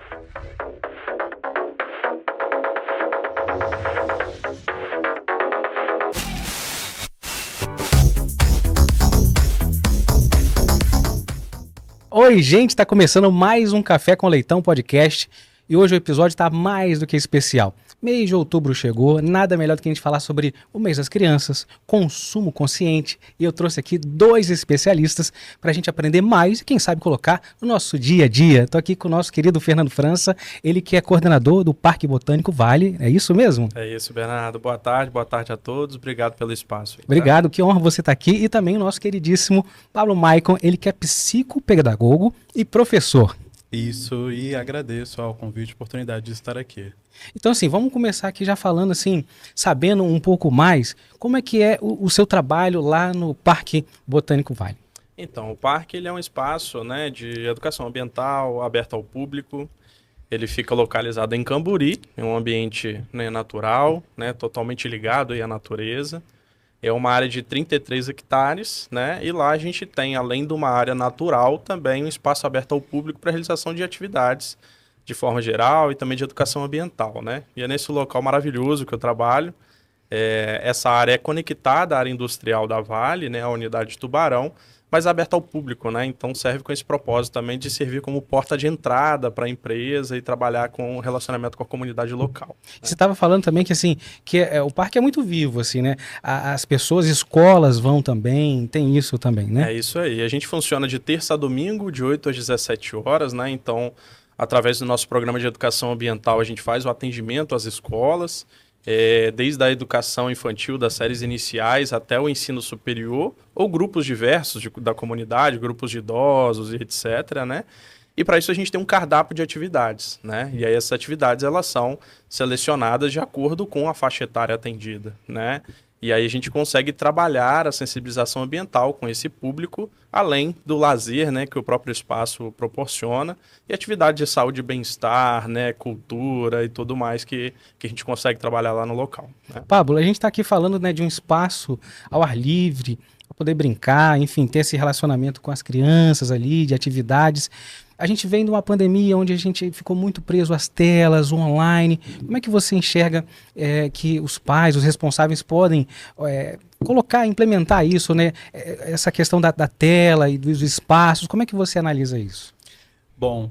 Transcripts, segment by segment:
Oi, gente, está começando mais um Café com Leitão podcast e hoje o episódio está mais do que especial. Mês de outubro chegou, nada melhor do que a gente falar sobre o mês das crianças, consumo consciente, e eu trouxe aqui dois especialistas para a gente aprender mais e quem sabe colocar no nosso dia a dia. Estou aqui com o nosso querido Fernando França, ele que é coordenador do Parque Botânico Vale, é isso mesmo? É isso, Bernardo. Boa tarde a todos, obrigado pelo espaço. Obrigado, que honra você estar aqui, e também o nosso queridíssimo Pablo Maicon, ele que é psicopedagogo e professor. Isso, e agradeço ao convite e oportunidade de estar aqui. Então, assim, vamos começar aqui já falando, assim, sabendo um pouco mais, como é que é o seu trabalho lá no Parque Botânico Vale? Então, o parque ele é um espaço, né, de educação ambiental, aberto ao público. Ele fica localizado em Camburi, em um ambiente, né, natural, né, totalmente ligado aí à natureza. É uma área de 33 hectares, né? E lá a gente tem, além de uma área natural, também um espaço aberto ao público para realização de atividades de forma geral e também de educação ambiental, né? E é nesse local maravilhoso que eu trabalho. Essa área é conectada à área industrial da Vale, né? A unidade de Tubarão, mas aberta ao público, né? Então serve com esse propósito também de servir como porta de entrada para a empresa e trabalhar com o relacionamento com a comunidade local. Você estava falando também que, assim, o parque é muito vivo, assim, né? As pessoas, escolas vão também, tem isso também, né? É isso aí. A gente funciona de terça a domingo, de 8 às 17 horas, né? Então, através do nosso programa de educação ambiental, a gente faz o atendimento às escolas, desde a educação infantil, das séries iniciais até o ensino superior, ou grupos diversos da comunidade, grupos de idosos e etc., né? E para isso a gente tem um cardápio de atividades, né? E aí essas atividades, elas são selecionadas de acordo com a faixa etária atendida, né? E aí a gente consegue trabalhar a sensibilização ambiental com esse público, além do lazer, né, que o próprio espaço proporciona, e atividade de saúde e bem-estar, né, cultura e tudo mais que a gente consegue trabalhar lá no local, né? Pablo, a gente está aqui falando, né, de um espaço ao ar livre, para poder brincar, enfim, ter esse relacionamento com as crianças ali, de atividades. A gente vem de uma pandemia onde a gente ficou muito preso às telas, online. Como é que você enxerga que os pais, os responsáveis podem colocar, implementar isso, né? Essa questão da tela e dos espaços, como é que você analisa isso? Bom,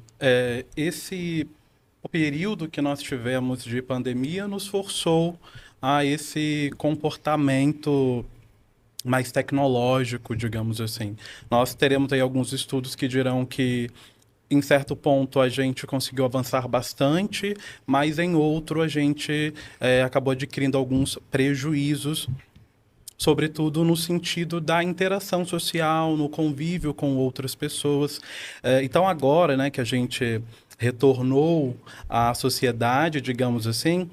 o período que nós tivemos de pandemia nos forçou a esse comportamento mais tecnológico, digamos assim. Nós teremos aí alguns estudos que dirão que em certo ponto a gente conseguiu avançar bastante, mas em outro a gente acabou adquirindo alguns prejuízos, sobretudo no sentido da interação social, no convívio com outras pessoas. Então agora, né, que a gente retornou à sociedade, digamos assim,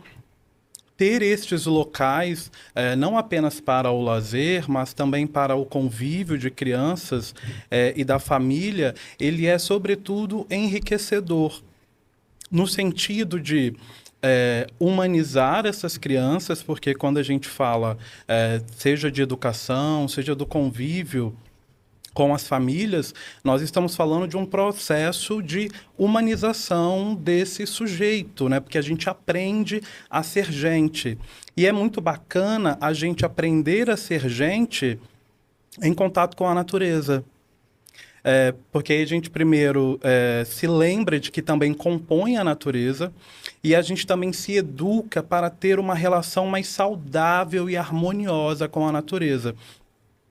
ter estes locais, não apenas para o lazer, mas também para o convívio de crianças e da família, ele é, sobretudo, enriquecedor, no sentido de humanizar essas crianças, porque quando a gente fala, seja de educação, seja do convívio com as famílias, nós estamos falando de um processo de humanização desse sujeito, né? Porque a gente aprende a ser gente. E é muito bacana a gente aprender a ser gente em contato com a natureza. Porque aí a gente primeiro se lembra de que também compõe a natureza e a gente também se educa para ter uma relação mais saudável e harmoniosa com a natureza.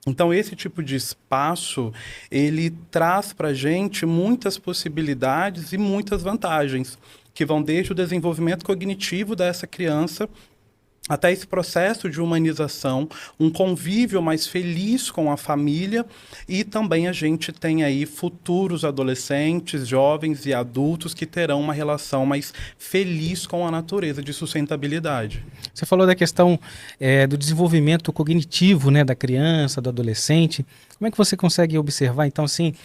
Então, esse tipo de espaço, ele traz para a gente muitas possibilidades e muitas vantagens, que vão desde o desenvolvimento cognitivo dessa criança até esse processo de humanização, um convívio mais feliz com a família, e também a gente tem aí futuros adolescentes, jovens e adultos que terão uma relação mais feliz com a natureza, de sustentabilidade. Você falou da questão do desenvolvimento cognitivo, né, da criança, do adolescente. Como é que você consegue observar, então, assim,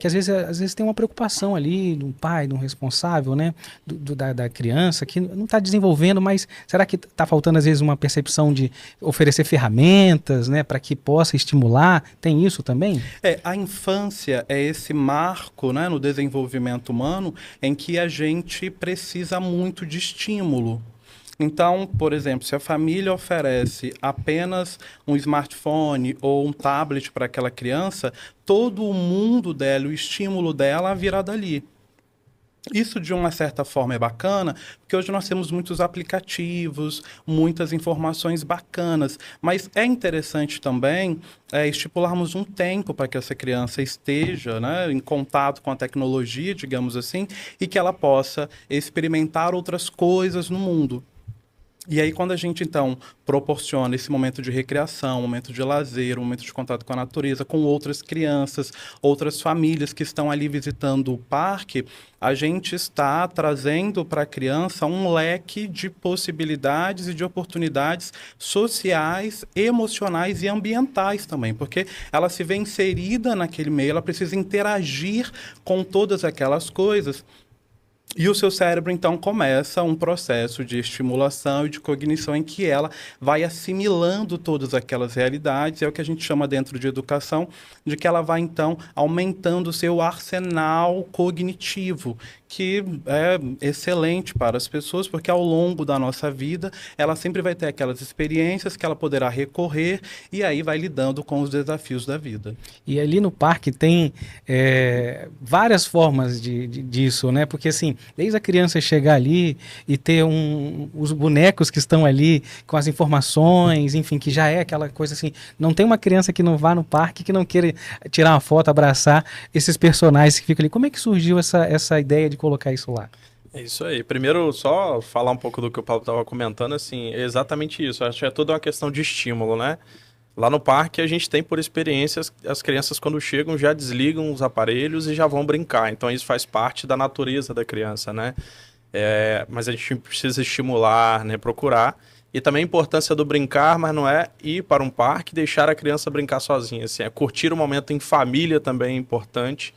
que às vezes tem uma preocupação ali de um pai, de um responsável, né, da criança, que não está desenvolvendo, mas será que está faltando faltando às vezes uma percepção de oferecer ferramentas, né, para que possa estimular. Tem isso também? A infância é esse marco, né, no desenvolvimento humano em que a gente precisa muito de estímulo. Então, por exemplo, se a família oferece apenas um smartphone ou um tablet para aquela criança, todo o mundo dela, o estímulo dela virá dali. Isso, de uma certa forma, é bacana, porque hoje nós temos muitos aplicativos, muitas informações bacanas, mas é interessante também estipularmos um tempo para que essa criança esteja, né, em contato com a tecnologia, digamos assim, e que ela possa experimentar outras coisas no mundo. E aí, quando a gente, então, proporciona esse momento de recreação, um momento de lazer, um momento de contato com a natureza, com outras crianças, outras famílias que estão ali visitando o parque, a gente está trazendo para a criança um leque de possibilidades e de oportunidades sociais, emocionais e ambientais também, porque ela se vê inserida naquele meio, ela precisa interagir com todas aquelas coisas. E o seu cérebro, então, começa um processo de estimulação e de cognição em que ela vai assimilando todas aquelas realidades. É o que a gente chama dentro de educação, de que ela vai, então, aumentando o seu arsenal cognitivo, que é excelente para as pessoas, porque ao longo da nossa vida, ela sempre vai ter aquelas experiências que ela poderá recorrer e aí vai lidando com os desafios da vida. E ali no parque tem várias formas disso, né? Porque assim, desde a criança chegar ali e ter os bonecos que estão ali com as informações, enfim, que já é aquela coisa assim, não tem uma criança que não vá no parque que não queira tirar uma foto, abraçar esses personagens que ficam ali. Como é que surgiu essa ideia de colocar isso lá? É isso aí. Primeiro, só falar um pouco do que o Paulo estava comentando, assim, é exatamente isso. Acho que é toda uma questão de estímulo, né? Lá no parque a gente tem por experiências, as crianças quando chegam já desligam os aparelhos e já vão brincar. Então isso faz parte da natureza da criança, né? Mas a gente precisa estimular, né? Procurar. E também a importância do brincar, mas não é ir para um parque e deixar a criança brincar sozinha. Assim, curtir o momento em família também é importante.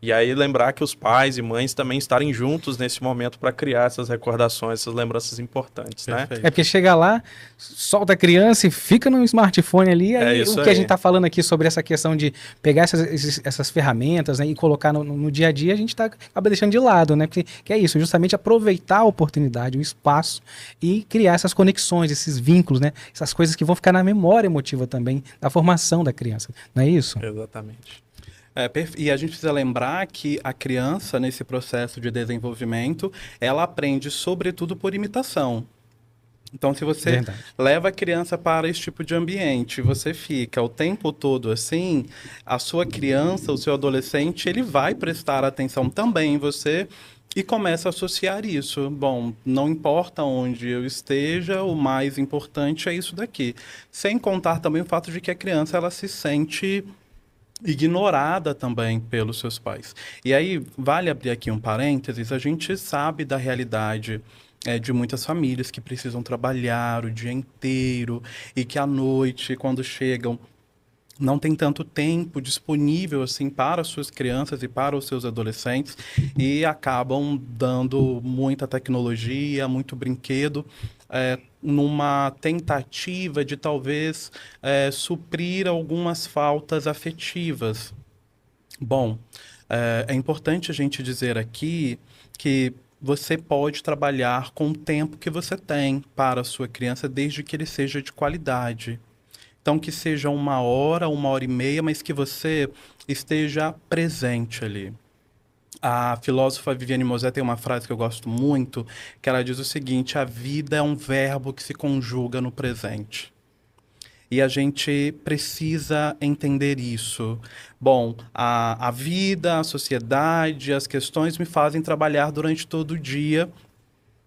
E aí lembrar que os pais e mães também estarem juntos nesse momento para criar essas recordações, essas lembranças importantes, né? É porque chega lá, solta a criança e fica no smartphone ali, aí o que a gente está falando aqui sobre essa questão de pegar essas ferramentas, né, e colocar no dia a dia, a gente acaba deixando de lado, né? Porque que é isso, justamente aproveitar a oportunidade, o espaço e criar essas conexões, esses vínculos, né? Essas coisas que vão ficar na memória emotiva também da formação da criança, não é isso? Exatamente. E a gente precisa lembrar que a criança, nesse processo de desenvolvimento, ela aprende sobretudo por imitação. Então, se você leva a criança para esse tipo de ambiente, você fica o tempo todo assim, a sua criança, o seu adolescente, ele vai prestar atenção também em você e começa a associar isso. Bom, não importa onde eu esteja, o mais importante é isso daqui. Sem contar também o fato de que a criança, ela se sente ignorada também pelos seus pais. E aí, vale abrir aqui um parênteses, a gente sabe da realidade de muitas famílias que precisam trabalhar o dia inteiro e que à noite, quando chegam, não tem tanto tempo disponível assim para as suas crianças e para os seus adolescentes e acabam dando muita tecnologia, muito brinquedo, numa tentativa de talvez suprir algumas faltas afetivas. Bom, é importante a gente dizer aqui que você pode trabalhar com o tempo que você tem para a sua criança, desde que ele seja de qualidade. Então, que seja 1 hora, 1 hora e meia, mas que você esteja presente ali. A filósofa Viviane Mosé tem uma frase que eu gosto muito, que ela diz o seguinte: a vida é um verbo que se conjuga no presente. E a gente precisa entender isso. Bom, a vida, a sociedade, as questões me fazem trabalhar durante todo o dia,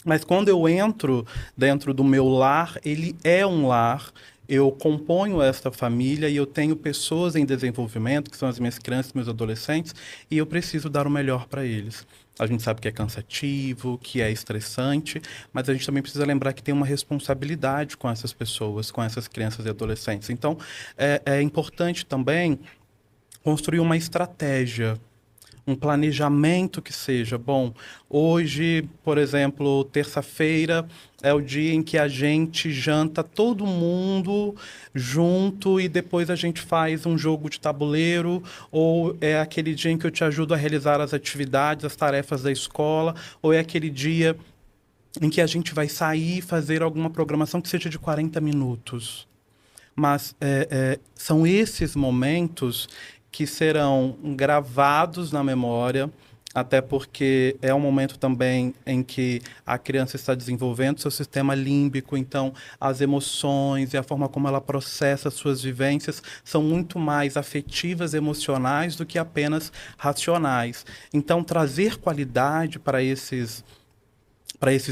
mas quando eu entro dentro do meu lar, ele é um lar. Eu componho esta família e eu tenho pessoas em desenvolvimento, que são as minhas crianças, meus adolescentes, e eu preciso dar o melhor para eles. A gente sabe que é cansativo, que é estressante, mas a gente também precisa lembrar que tem uma responsabilidade com essas pessoas, com essas crianças e adolescentes. Então, é importante também construir uma estratégia. um planejamento que seja, bom, hoje, por exemplo, terça-feira é o dia em que a gente janta todo mundo junto e depois a gente faz um jogo de tabuleiro, ou é aquele dia em que eu te ajudo a realizar as atividades, as tarefas da escola, ou é aquele dia em que a gente vai sair e fazer alguma programação que seja de 40 minutos. Mas são esses momentos que serão gravados na memória, até porque é um momento também em que a criança está desenvolvendo seu sistema límbico, então as emoções e a forma como ela processa suas vivências são muito mais afetivas, emocionais, do que apenas racionais. Então, trazer qualidade para esses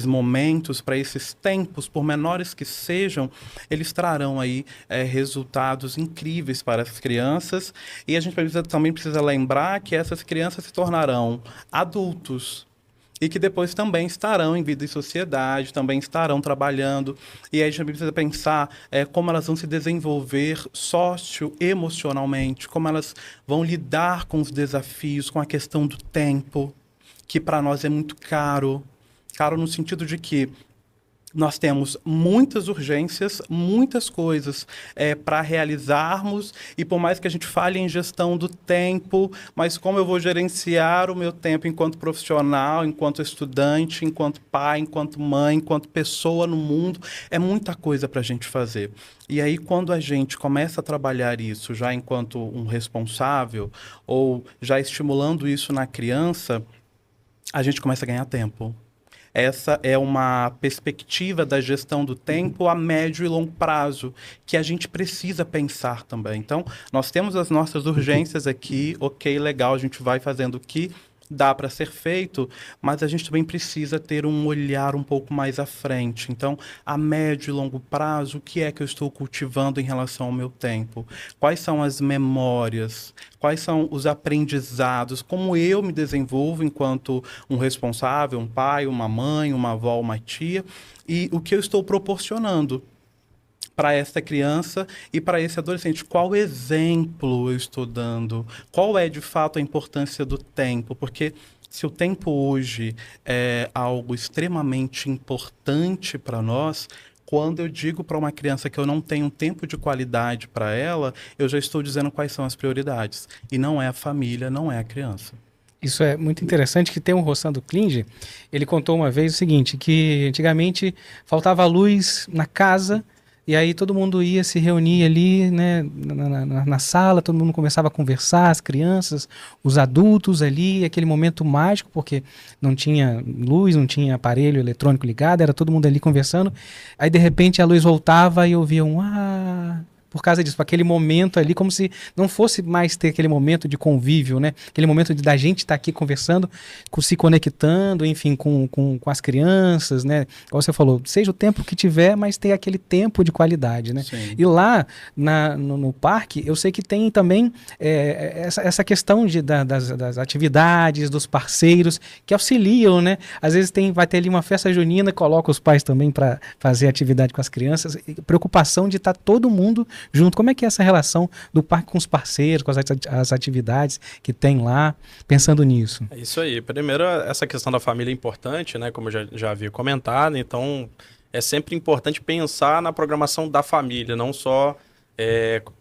momentos, para esses tempos, por menores que sejam, eles trarão aí resultados incríveis para as crianças. E a gente também precisa lembrar que essas crianças se tornarão adultos e que depois também estarão em vida em sociedade, também estarão trabalhando. E aí a gente precisa pensar como elas vão se desenvolver socioemocionalmente, como elas vão lidar com os desafios, com a questão do tempo, que para nós é muito caro. Caro no sentido de que nós temos muitas urgências, muitas coisas para realizarmos, e por mais que a gente fale em gestão do tempo, mas como eu vou gerenciar o meu tempo enquanto profissional, enquanto estudante, enquanto pai, enquanto mãe, enquanto pessoa no mundo, é muita coisa para a gente fazer. E aí, quando a gente começa a trabalhar isso já enquanto um responsável, ou já estimulando isso na criança, a gente começa a ganhar tempo. Essa é uma perspectiva da gestão do tempo a médio e longo prazo, que a gente precisa pensar também. Então, nós temos as nossas urgências aqui, ok, legal, a gente vai fazendo o que dá para ser feito, mas a gente também precisa ter um olhar um pouco mais à frente. Então, a médio e longo prazo, o que é que eu estou cultivando em relação ao meu tempo? Quais são as memórias? Quais são os aprendizados? Como eu me desenvolvo enquanto um responsável, um pai, uma mãe, uma avó, uma tia? E o que eu estou proporcionando para essa criança e para esse adolescente? Qual exemplo eu estou dando? Qual é, de fato, a importância do tempo? Porque se o tempo hoje é algo extremamente importante para nós, quando eu digo para uma criança que eu não tenho tempo de qualidade para ela, eu já estou dizendo quais são as prioridades. E não é a família, não é a criança. Isso é muito interessante, que tem um Rossando Klinge, ele contou uma vez o seguinte, que antigamente faltava luz na casa, e aí todo mundo ia se reunir ali, né, na sala, todo mundo começava a conversar, as crianças, os adultos ali, aquele momento mágico, porque não tinha luz, não tinha aparelho eletrônico ligado, era todo mundo ali conversando. Aí de repente a luz voltava e ouviam por causa disso, aquele momento ali, como se não fosse mais ter aquele momento de convívio, né? Aquele momento da gente estar aqui conversando, se conectando, enfim, com as crianças, né? Como você falou, seja o tempo que tiver, mas ter aquele tempo de qualidade, né? Sim. E lá no parque, eu sei que tem também essa questão das atividades, dos parceiros que auxiliam, né? Às vezes vai ter ali uma festa junina, coloca os pais também para fazer atividade com as crianças, preocupação de estar todo mundo junto. Como é que é essa relação do parque com os parceiros, com as atividades que tem lá, pensando nisso? É isso aí. Primeiro, essa questão da família é importante, né? Como eu já havia comentado. Então, é sempre importante pensar na programação da família, não só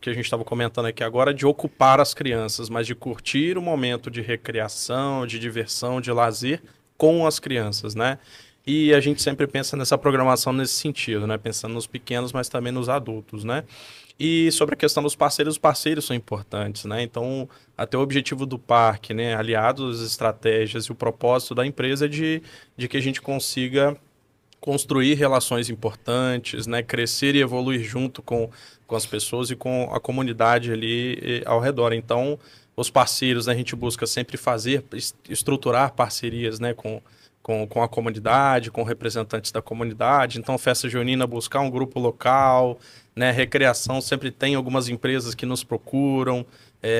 que a gente estava comentando aqui agora, de ocupar as crianças, mas de curtir o momento de recreação, de diversão, de lazer com as crianças, né? E a gente sempre pensa nessa programação nesse sentido, né? Pensando nos pequenos, mas também nos adultos, né? E sobre a questão dos parceiros, os parceiros são importantes, né? Então, até o objetivo do parque, né? Aliados às estratégias e o propósito da empresa é de que a gente consiga construir relações importantes, né? Crescer e evoluir junto com as pessoas e com a comunidade ali ao redor. Então, os parceiros, né? A gente busca sempre estruturar parcerias, né? Com a comunidade, com representantes da comunidade. Então, festa junina, buscar um grupo local, né? Recreação, sempre tem algumas empresas que nos procuram,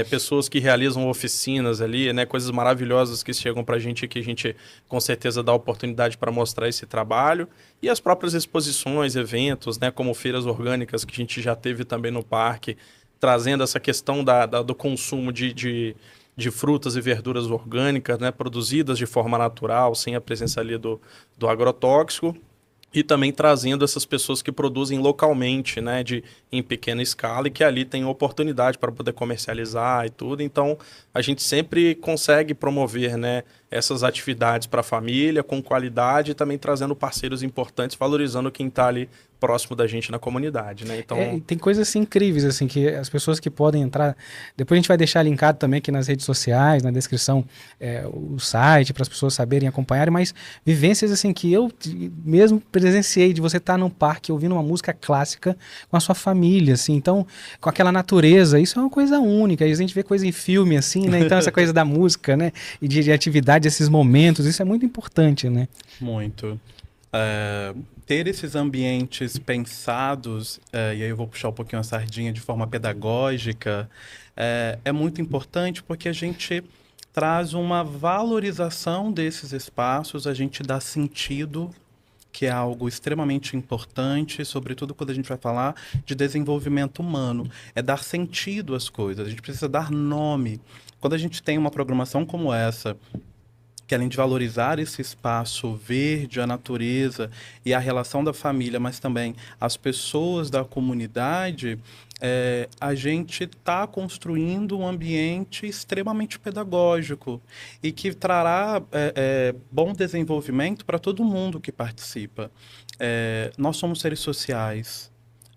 pessoas que realizam oficinas ali, né? Coisas maravilhosas que chegam para a gente, que a gente com certeza dá oportunidade para mostrar esse trabalho. E as próprias exposições, eventos, né? Como feiras orgânicas, que a gente já teve também no parque, trazendo essa questão do consumo de de frutas e verduras orgânicas, né, produzidas de forma natural, sem a presença ali do agrotóxico. E também trazendo essas pessoas que produzem localmente, né, em pequena escala e que ali tem oportunidade para poder comercializar e tudo. Então, a gente sempre consegue promover, né, essas atividades para a família com qualidade e também trazendo parceiros importantes, valorizando quem está ali próximo da gente na comunidade, né? Então, E tem coisas assim, incríveis, assim, que as pessoas que podem entrar. Depois a gente vai deixar linkado também aqui nas redes sociais, na descrição, o site, para as pessoas saberem acompanharem, mas vivências assim que eu mesmo presenciei de você estar num parque ouvindo uma música clássica com a sua família, assim, então, com aquela natureza, isso é uma coisa única. A gente vê coisa em filme, assim, né? Então, essa coisa da música, né? E de atividade, esses momentos, isso é muito importante, né? Muito. Ter esses ambientes pensados, e aí eu vou puxar um pouquinho a sardinha de forma pedagógica, é muito importante porque a gente traz uma valorização desses espaços, a gente dá sentido, que é algo extremamente importante, sobretudo quando a gente vai falar de desenvolvimento humano. É dar sentido às coisas, a gente precisa dar nome. Quando a gente tem uma programação como essa, que além de valorizar esse espaço verde, a natureza e a relação da família, mas também as pessoas da comunidade, a gente está construindo um ambiente extremamente pedagógico e que trará bom desenvolvimento para todo mundo que participa. Nós somos seres sociais.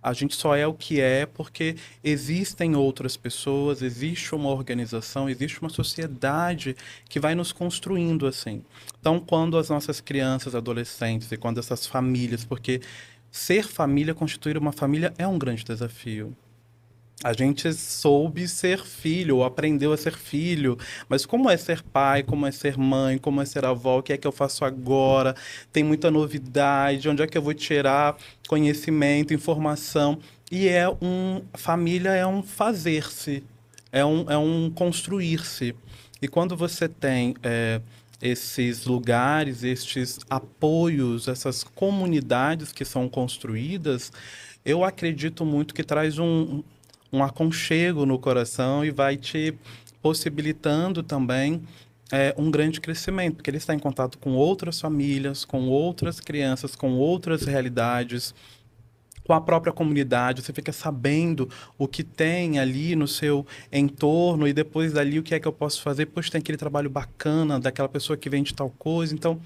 A gente só é o que é porque existem outras pessoas, existe uma organização, existe uma sociedade que vai nos construindo assim. Então, quando as nossas crianças, adolescentes e quando essas famílias, porque ser família, constituir uma família é um grande desafio. A gente soube ser filho, ou aprendeu a ser filho, mas como é ser pai, como é ser mãe, como é ser avó, o que é que eu faço agora? Tem muita novidade, onde é que eu vou tirar conhecimento, informação? E família é um fazer-se, é um construir-se. E quando você tem esses lugares, estes apoios, essas comunidades que são construídas, eu acredito muito que traz um aconchego no coração e vai te possibilitando também um grande crescimento, porque ele está em contato com outras famílias, com outras crianças, com outras realidades, com a própria comunidade. Você fica sabendo o que tem ali no seu entorno e depois dali o que é que eu posso fazer. Pois tem aquele trabalho bacana daquela pessoa que vende tal coisa, então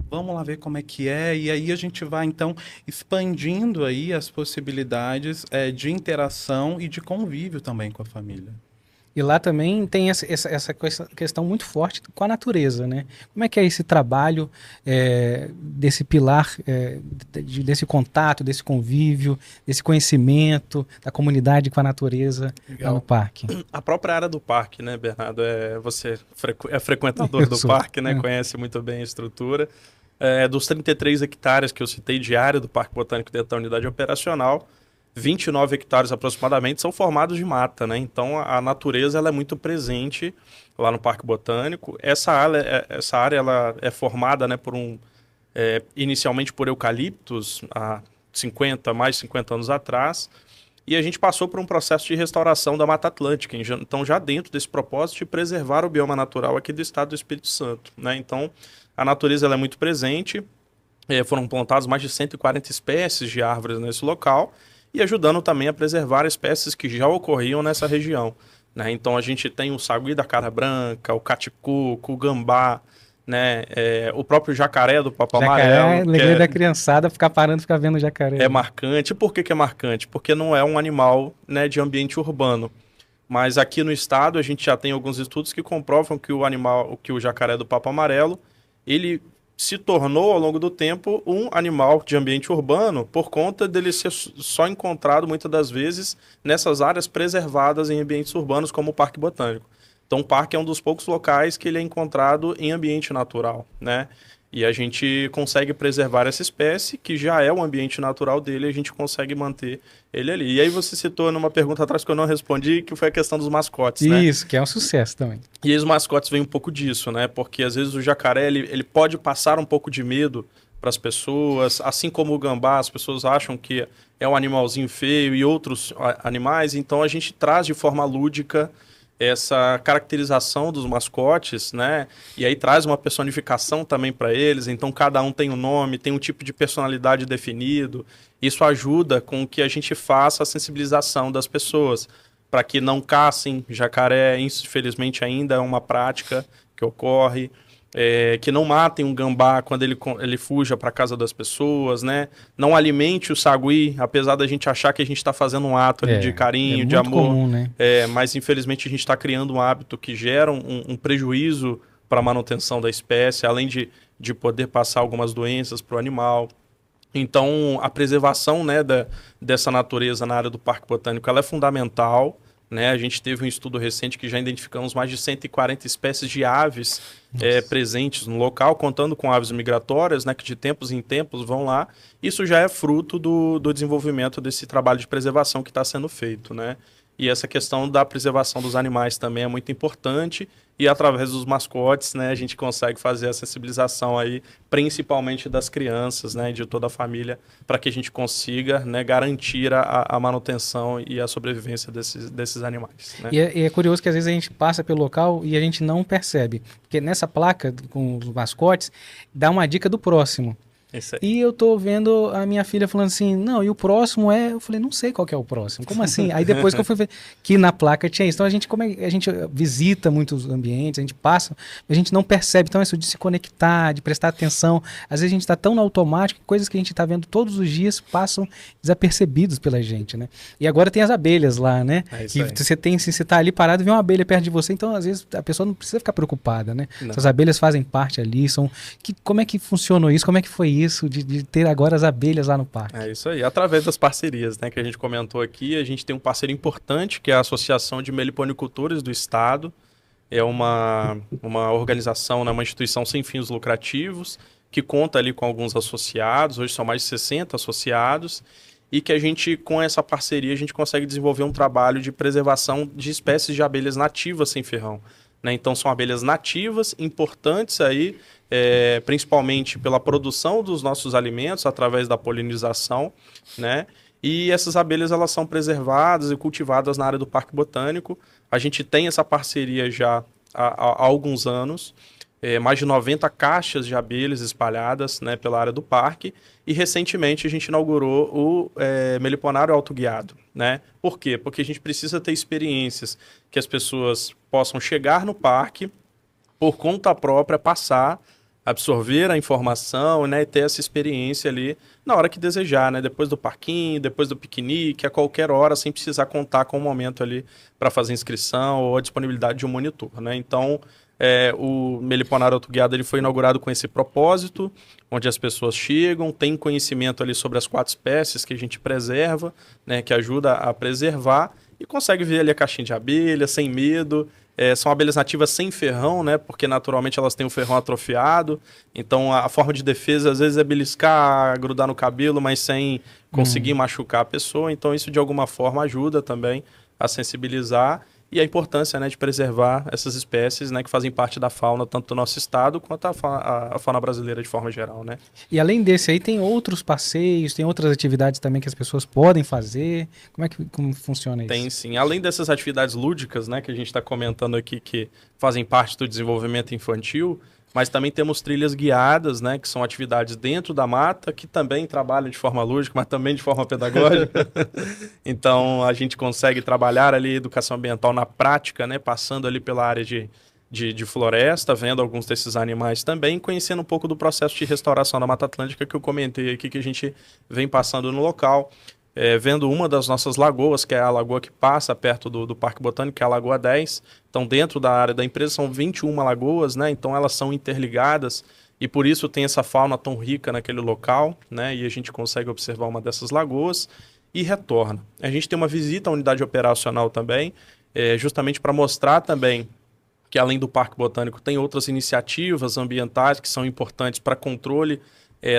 vamos lá ver como é que é, e aí a gente vai, então, expandindo aí as possibilidades de interação e de convívio também com a família. E lá também tem essa questão muito forte com a natureza, né? Como é que é esse trabalho desse pilar, desse contato, desse convívio, desse conhecimento da comunidade com a natureza lá no parque? A própria área do parque, né, Bernardo? Você é frequentador do parque, né? Conhece muito bem a estrutura. Dos 33 hectares que eu citei de área do Parque Botânico dentro da unidade operacional, 29 hectares aproximadamente são formados de mata, né? Então a natureza ela é muito presente lá no Parque Botânico. Essa área ela é formada, né, inicialmente por eucaliptos há mais de 50 anos atrás, e a gente passou por um processo de restauração da Mata Atlântica. Então já dentro desse propósito de preservar o bioma natural aqui do estado do Espírito Santo, né? Então a natureza ela é muito presente. Foram plantadas mais de 140 espécies de árvores nesse local, e ajudando também a preservar espécies que já ocorriam nessa região, né? Então a gente tem o sagui da cara branca, o caticuco, o gambá, né? O próprio jacaré do papo amarelo. Lembrei da criançada ficar vendo jacaré. É marcante. Por que é marcante? Porque não é um animal, né, de ambiente urbano. Mas aqui no estado a gente já tem alguns estudos que comprovam que o jacaré do papo amarelo, ele se tornou, ao longo do tempo, um animal de ambiente urbano por conta dele ser só encontrado, muitas das vezes, nessas áreas preservadas em ambientes urbanos, como o Parque Botânico. Então, o parque é um dos poucos locais que ele é encontrado em ambiente natural, né? E a gente consegue preservar essa espécie, que já é o ambiente natural dele, e a gente consegue manter ele ali. E aí você citou numa pergunta atrás que eu não respondi, que foi a questão dos mascotes, né? Isso, que é um sucesso também. E aí os mascotes vêm um pouco disso, né? Porque às vezes o jacaré, ele pode passar um pouco de medo para as pessoas, assim como o gambá, as pessoas acham que é um animalzinho feio e outros animais, então a gente traz de forma lúdica essa caracterização dos mascotes, né? E aí traz uma personificação também para eles. Então cada um tem um nome, tem um tipo de personalidade definido. Isso ajuda com que a gente faça a sensibilização das pessoas para que não caçem jacaré. Infelizmente ainda é uma prática que ocorre. Que não matem um gambá quando ele fuja para casa das pessoas, né? Não alimente o sagui, apesar da gente achar que a gente está fazendo um ato ali de carinho, de amor. Comum, né? Mas infelizmente a gente está criando um hábito que gera um prejuízo para a manutenção da espécie, além de poder passar algumas doenças para o animal. Então, a preservação, né, dessa natureza na área do Parque Botânico ela é fundamental. Né? A gente teve um estudo recente que já identificamos mais de 140 espécies de aves presentes no local, contando com aves migratórias, né, que de tempos em tempos vão lá. Isso já é fruto do desenvolvimento desse trabalho de preservação que está sendo feito. Né? E essa questão da preservação dos animais também é muito importante. E através dos mascotes, né, a gente consegue fazer a sensibilização aí, principalmente das crianças, né, de toda a família, para que a gente consiga, né, garantir a manutenção e a sobrevivência desses animais. Né? E é curioso que às vezes a gente passa pelo local e a gente não percebe. Porque nessa placa com os mascotes, dá uma dica do próximo. E eu tô vendo a minha filha falando assim, não, e o próximo é... Eu falei, não sei qual que é o próximo. Como assim? Aí depois que eu fui ver que na placa tinha isso. Então a gente visita muitos ambientes, a gente passa, a gente não percebe. Então isso de se conectar, de prestar atenção. Às vezes a gente está tão no automático, coisas que a gente está vendo todos os dias passam desapercebidos pela gente, né? E agora tem as abelhas lá, né? Que você tá ali parado e vê uma abelha perto de você, então às vezes a pessoa não precisa ficar preocupada, né? Essas abelhas fazem parte ali, como é que funcionou isso? Como é que foi isso? De ter agora as abelhas lá no parque. É isso aí, através das parcerias, né, que a gente comentou aqui, a gente tem um parceiro importante, que é a Associação de Meliponicultores do Estado. É uma organização, né, uma instituição sem fins lucrativos, que conta ali com alguns associados, hoje são mais de 60 associados, e que a gente, com essa parceria, a gente consegue desenvolver um trabalho de preservação de espécies de abelhas nativas sem ferrão. Né? Então são abelhas nativas, importantes aí, principalmente pela produção dos nossos alimentos através da polinização, né? E essas abelhas elas são preservadas e cultivadas na área do Parque Botânico. A gente tem essa parceria já há alguns anos, mais de 90 caixas de abelhas espalhadas, né, pela área do parque, e recentemente a gente inaugurou o meliponário autoguiado. Né? Por quê? Porque a gente precisa ter experiências que as pessoas possam chegar no parque, por conta própria, passar, absorver a informação, né, e ter essa experiência ali na hora que desejar, né, depois do parquinho, depois do piquenique, a qualquer hora, sem precisar contar com o momento ali para fazer inscrição ou a disponibilidade de um monitor. Né? Então, o meliponário autoguiado ele foi inaugurado com esse propósito, onde as pessoas chegam, têm conhecimento ali sobre as 4 espécies que a gente preserva, né, que ajuda a preservar, e consegue ver ali a caixinha de abelha, sem medo. São abelhas nativas sem ferrão, né, porque naturalmente elas têm o ferrão atrofiado, então a forma de defesa às vezes é beliscar, grudar no cabelo, mas sem conseguir machucar a pessoa, então isso de alguma forma ajuda também a sensibilizar. E a importância, né, de preservar essas espécies, né, que fazem parte da fauna, tanto do nosso estado quanto a fauna brasileira de forma geral. Né? E além desse aí, tem outros passeios, tem outras atividades também que as pessoas podem fazer? Como funciona isso? Tem sim. Além dessas atividades lúdicas, né, que a gente está comentando aqui, que fazem parte do desenvolvimento infantil, mas também temos trilhas guiadas, né, que são atividades dentro da mata, que também trabalham de forma lúdica, mas também de forma pedagógica. Então, a gente consegue trabalhar ali educação ambiental na prática, né, passando ali pela área de floresta, vendo alguns desses animais também, conhecendo um pouco do processo de restauração da Mata Atlântica que eu comentei aqui, que a gente vem passando no local. Vendo uma das nossas lagoas, que é a lagoa que passa perto do Parque Botânico, que é a Lagoa 10. Então, dentro da área da empresa, são 21 lagoas, né? Então, elas são interligadas e, por isso, tem essa fauna tão rica naquele local, né? E a gente consegue observar uma dessas lagoas e retorna. A gente tem uma visita à unidade operacional também, justamente para mostrar também que, além do Parque Botânico, tem outras iniciativas ambientais que são importantes para controle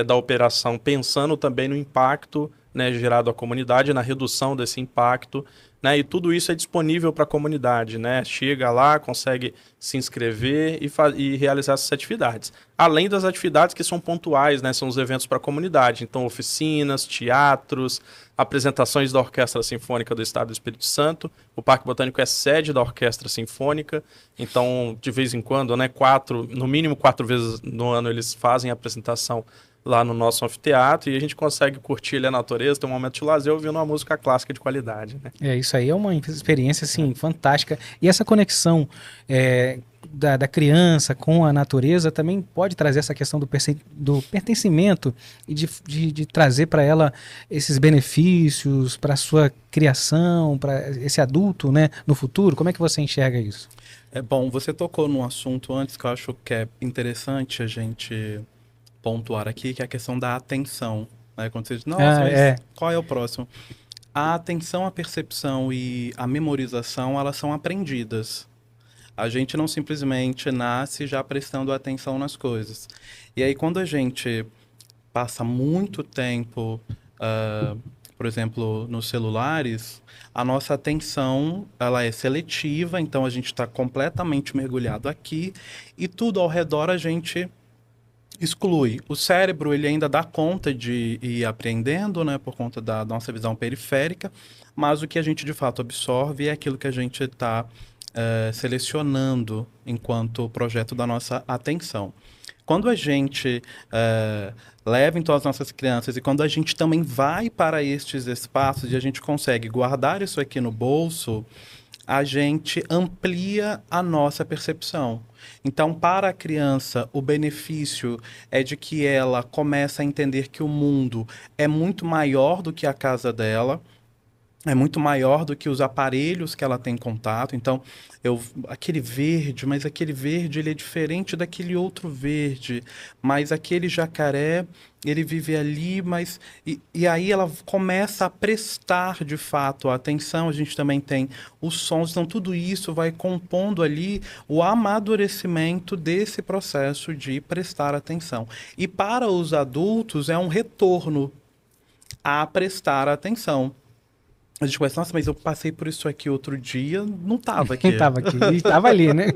da operação, pensando também no impacto, né, gerado à comunidade, na redução desse impacto, né? E tudo isso é disponível para a comunidade, né? Chega lá, consegue se inscrever e realizar essas atividades. Além das atividades que são pontuais, né? São os eventos para a comunidade. Então, oficinas, teatros, apresentações da Orquestra Sinfônica do Estado do Espírito Santo. O Parque Botânico é sede da Orquestra Sinfônica. Então, de vez em quando, né? No mínimo 4 vezes no ano eles fazem a apresentação lá no nosso anfiteatro e a gente consegue curtir ali a natureza, ter um momento de lazer ouvindo uma música clássica de qualidade, né? Isso aí é uma experiência, assim, fantástica. E essa conexão da criança com a natureza também pode trazer essa questão do pertencimento e de trazer para ela esses benefícios para a sua criação, para esse adulto, né, no futuro. Como é que você enxerga isso? Bom, você tocou num assunto antes que eu acho que é interessante a gente pontuar aqui, que é a questão da atenção. Né? Quando você diz, nossa, mas qual é o próximo? A atenção, a percepção e a memorização, elas são aprendidas. A gente não simplesmente nasce já prestando atenção nas coisas. E aí, quando a gente passa muito tempo, por exemplo, nos celulares, a nossa atenção ela é seletiva, então a gente está completamente mergulhado aqui e tudo ao redor a gente exclui. O cérebro ele ainda dá conta de ir aprendendo, né, por conta da nossa visão periférica, mas o que a gente de fato absorve é aquilo que a gente está selecionando enquanto projeto da nossa atenção. Quando a gente leva então as nossas crianças e quando a gente também vai para estes espaços e a gente consegue guardar isso aqui no bolso, a gente amplia a nossa percepção. Então, para a criança, o benefício é de que ela começa a entender que o mundo é muito maior do que a casa dela, é muito maior do que os aparelhos que ela tem contato. Então, aquele verde, mas aquele verde ele é diferente daquele outro verde. Mas aquele jacaré, ele vive ali, mas... E aí ela começa a prestar, de fato, a atenção. A gente também tem os sons. Então, tudo isso vai compondo ali o amadurecimento desse processo de prestar atenção. E para os adultos, é um retorno a prestar atenção. A gente começa, nossa, mas eu passei por isso aqui outro dia, não estava aqui. Estava aqui, estava ali, né?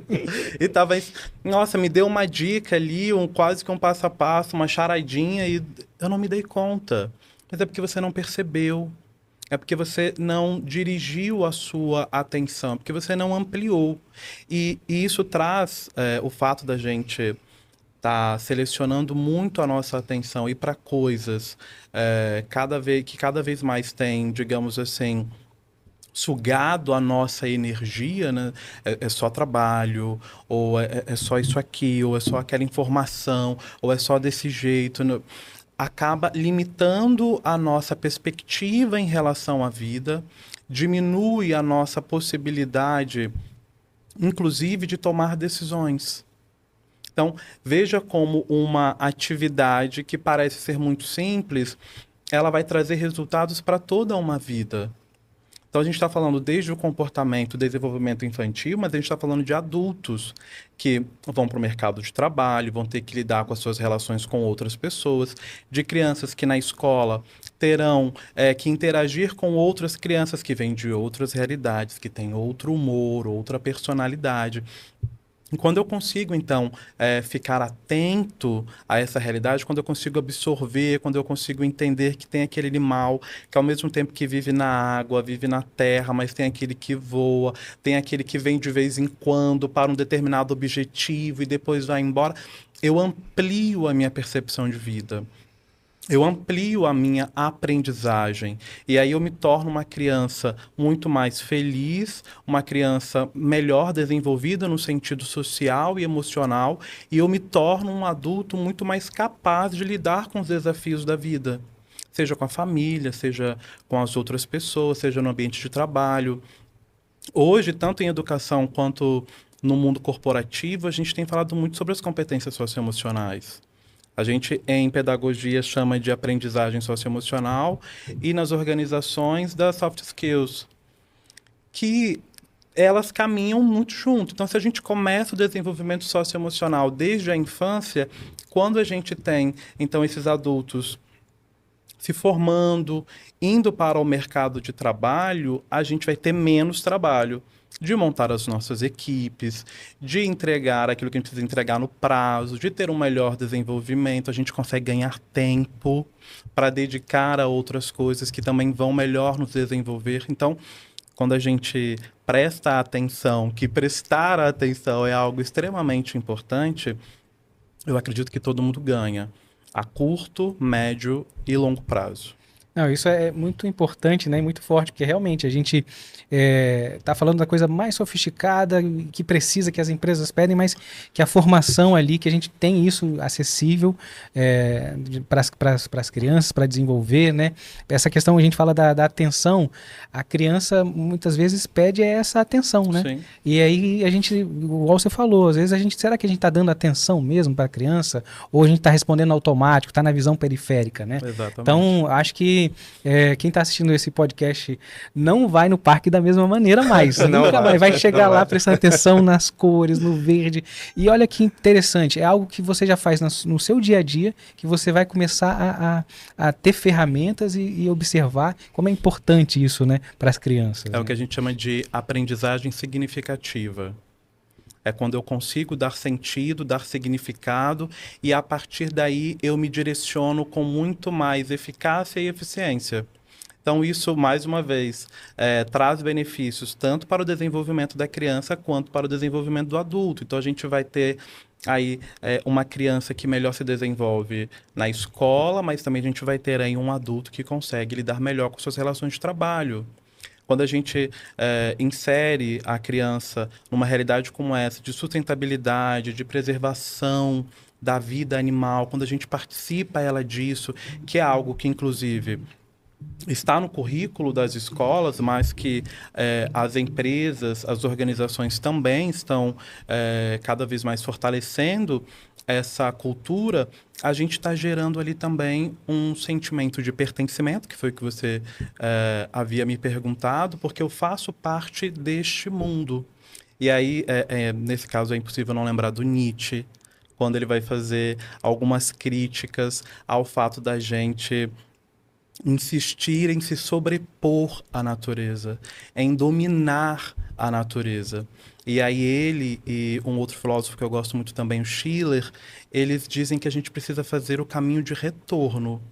E tava, nossa, me deu uma dica ali, quase que um passo a passo, uma charadinha, e eu não me dei conta. Mas é porque você não percebeu, é porque você não dirigiu a sua atenção, porque você não ampliou. E isso traz o fato da gente tá selecionando muito a nossa atenção e para coisas cada vez mais tem, digamos assim, sugado a nossa energia, né? É só trabalho, ou é só isso aqui, ou é só aquela informação, ou é só desse jeito, né? Acaba limitando a nossa perspectiva em relação à vida, diminui a nossa possibilidade, inclusive, de tomar decisões. Então, veja como uma atividade que parece ser muito simples, ela vai trazer resultados para toda uma vida. Então, a gente está falando desde o comportamento, desenvolvimento infantil, mas a gente está falando de adultos que vão para o mercado de trabalho, vão ter que lidar com as suas relações com outras pessoas, de crianças que na escola terão que interagir com outras crianças que vêm de outras realidades, que têm outro humor, outra personalidade. E quando eu consigo, então, ficar atento a essa realidade, quando eu consigo absorver, quando eu consigo entender que tem aquele animal que, ao mesmo tempo que vive na água, vive na terra, mas tem aquele que voa, tem aquele que vem de vez em quando para um determinado objetivo e depois vai embora, eu amplio a minha percepção de vida. Eu amplio a minha aprendizagem e aí eu me torno uma criança muito mais feliz, uma criança melhor desenvolvida no sentido social e emocional e eu me torno um adulto muito mais capaz de lidar com os desafios da vida, seja com a família, seja com as outras pessoas, seja no ambiente de trabalho. Hoje, tanto em educação quanto no mundo corporativo, a gente tem falado muito sobre as competências socioemocionais. A gente, em pedagogia, chama de aprendizagem socioemocional e nas organizações das soft skills, que elas caminham muito junto. Então, se a gente começa o desenvolvimento socioemocional desde a infância, quando a gente tem, então, esses adultos se formando, indo para o mercado de trabalho, a gente vai ter menos trabalho de montar as nossas equipes, de entregar aquilo que a gente precisa entregar no prazo, de ter um melhor desenvolvimento, a gente consegue ganhar tempo para dedicar a outras coisas que também vão melhor nos desenvolver. Então, quando a gente presta atenção, que prestar atenção é algo extremamente importante, eu acredito que todo mundo ganha, a curto, médio e longo prazo. Não, isso é muito importante, né? E muito forte, porque realmente a gente está falando da coisa mais sofisticada que precisa, que as empresas pedem, mas que a formação ali, que a gente tem isso acessível para as crianças, para desenvolver, né? Essa questão, a gente fala da atenção, a criança muitas vezes pede essa atenção, né? Sim. E aí a gente, igual você falou, às vezes será que a gente está dando atenção mesmo para a criança? Ou a gente está respondendo automático, está na visão periférica, né? Exatamente. Então, acho que quem está assistindo esse podcast não vai no parque da mesma maneira mais. Não Nunca vai, vai chegar não lá vai. prestando atenção nas cores, no verde. E olha que interessante, é algo que você já faz no seu dia a dia, que você vai começar a ter ferramentas e observar como é importante isso, né, para as crianças. É né? o que a gente chama de aprendizagem significativa. É quando eu consigo dar sentido, dar significado, e a partir daí eu me direciono com muito mais eficácia e eficiência. Então, isso, mais uma vez, traz benefícios tanto para o desenvolvimento da criança quanto para o desenvolvimento do adulto. Então, a gente vai ter aí uma criança que melhor se desenvolve na escola, mas também a gente vai ter aí um adulto que consegue lidar melhor com suas relações de trabalho. Quando a gente insere a criança numa realidade como essa, de sustentabilidade, de preservação da vida animal, quando a gente participa ela disso, que é algo que, inclusive, está no currículo das escolas, mas que as empresas, as organizações também estão cada vez mais fortalecendo essa cultura, a gente está gerando ali também um sentimento de pertencimento, que foi o que você havia me perguntado, porque eu faço parte deste mundo. E aí, nesse caso, é impossível não lembrar do Nietzsche, quando ele vai fazer algumas críticas ao fato da gente insistir em se sobrepor à natureza, em dominar a natureza. E aí ele e um outro filósofo que eu gosto muito também, o Schiller, eles dizem que a gente precisa fazer o caminho de retorno.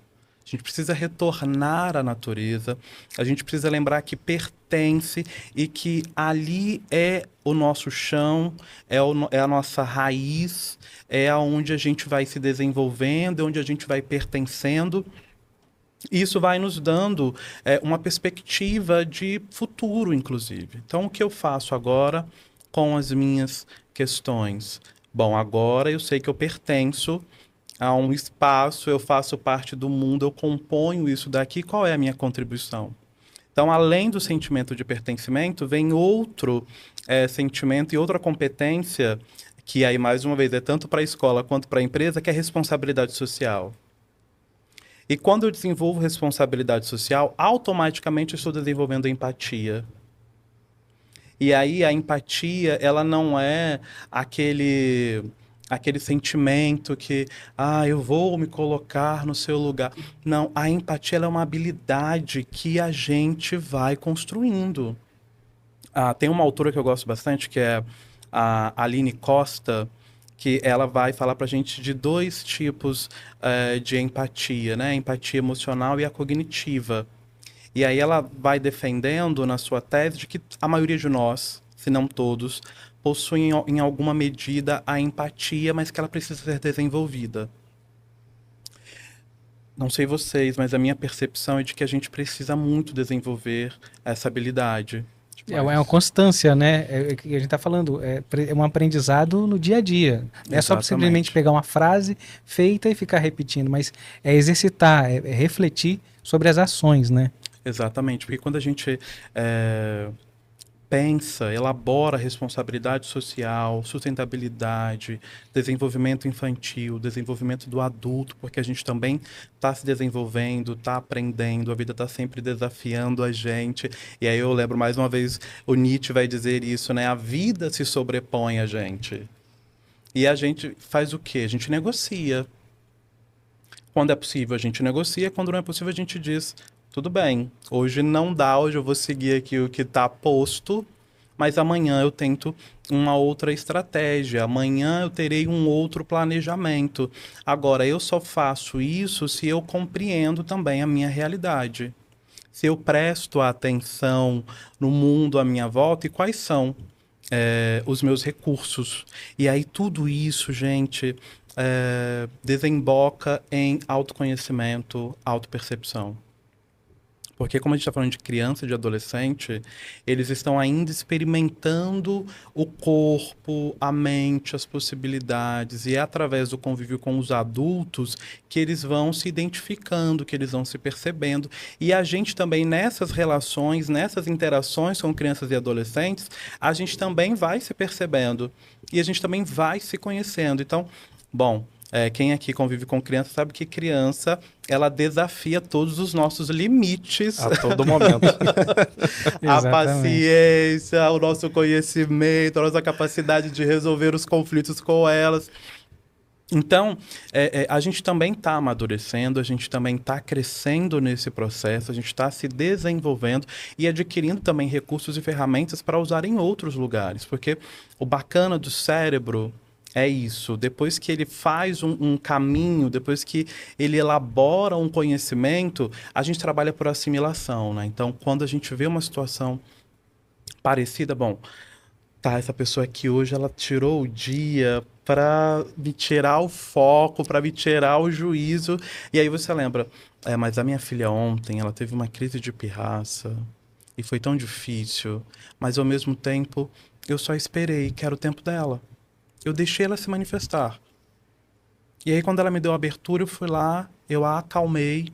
A gente precisa retornar à natureza, a gente precisa lembrar que pertence e que ali é o nosso chão, é a nossa raiz, é onde a gente vai se desenvolvendo, é onde a gente vai pertencendo. Isso vai nos dando uma perspectiva de futuro, inclusive. Então, o que eu faço agora com as minhas questões? Bom, agora eu sei que eu pertenço a um espaço, eu faço parte do mundo, eu componho isso daqui, qual é a minha contribuição? Então, além do sentimento de pertencimento, vem outro sentimento e outra competência, que aí, mais uma vez, é tanto para a escola quanto para a empresa, que é a responsabilidade social. E quando eu desenvolvo responsabilidade social, automaticamente eu estou desenvolvendo empatia. E aí a empatia, ela não é aquele sentimento que, eu vou me colocar no seu lugar. Não, a empatia ela é uma habilidade que a gente vai construindo. Tem uma autora que eu gosto bastante, que é a Aline Costa, que ela vai falar para a gente de dois tipos de empatia, né? A empatia emocional e a cognitiva. E aí ela vai defendendo na sua tese de que a maioria de nós, se não todos, possuem em alguma medida a empatia, mas que ela precisa ser desenvolvida. Não sei vocês, mas a minha percepção é de que a gente precisa muito desenvolver essa habilidade. É uma constância, né? É que a gente está falando, é um aprendizado no dia a dia. Não é só simplesmente pegar uma frase feita e ficar repetindo, mas é exercitar, é refletir sobre as ações, né? Exatamente, porque quando a gente pensa, elabora responsabilidade social, sustentabilidade, desenvolvimento infantil, desenvolvimento do adulto, porque a gente também está se desenvolvendo, está aprendendo, a vida está sempre desafiando a gente. E aí eu lembro mais uma vez, o Nietzsche vai dizer isso, né? A vida se sobrepõe a gente. E a gente faz o quê? A gente negocia. Quando é possível, a gente negocia. Quando não é possível, a gente diz, tudo bem, hoje não dá, hoje eu vou seguir aqui o que está posto, mas amanhã eu tento uma outra estratégia, amanhã eu terei um outro planejamento. Agora, eu só faço isso se eu compreendo também a minha realidade. Se eu presto atenção no mundo à minha volta e quais são os meus recursos. E aí tudo isso, gente, desemboca em autoconhecimento, autopercepção. Porque como a gente está falando de criança e de adolescente, eles estão ainda experimentando o corpo, a mente, as possibilidades. E é através do convívio com os adultos que eles vão se identificando, que eles vão se percebendo. E a gente também, nessas relações, nessas interações com crianças e adolescentes, a gente também vai se percebendo. E a gente também vai se conhecendo. Então, bom... quem aqui convive com criança sabe que criança, ela desafia todos os nossos limites. A todo momento. A paciência, o nosso conhecimento, a nossa capacidade de resolver os conflitos com elas. Então, a gente também está amadurecendo, a gente também está crescendo nesse processo, a gente está se desenvolvendo e adquirindo também recursos e ferramentas para usar em outros lugares. Porque o bacana do cérebro... é isso, depois que ele faz um caminho, depois que ele elabora um conhecimento, a gente trabalha por assimilação, né? Então, quando a gente vê uma situação parecida, bom, tá, essa pessoa aqui hoje, ela tirou o dia para me tirar o foco, para me tirar o juízo, e aí você lembra, mas a minha filha ontem, ela teve uma crise de pirraça, e foi tão difícil, mas ao mesmo tempo, eu só esperei, que era o tempo dela. Eu deixei ela se manifestar. E aí, quando ela me deu a abertura, eu fui lá, eu a acalmei,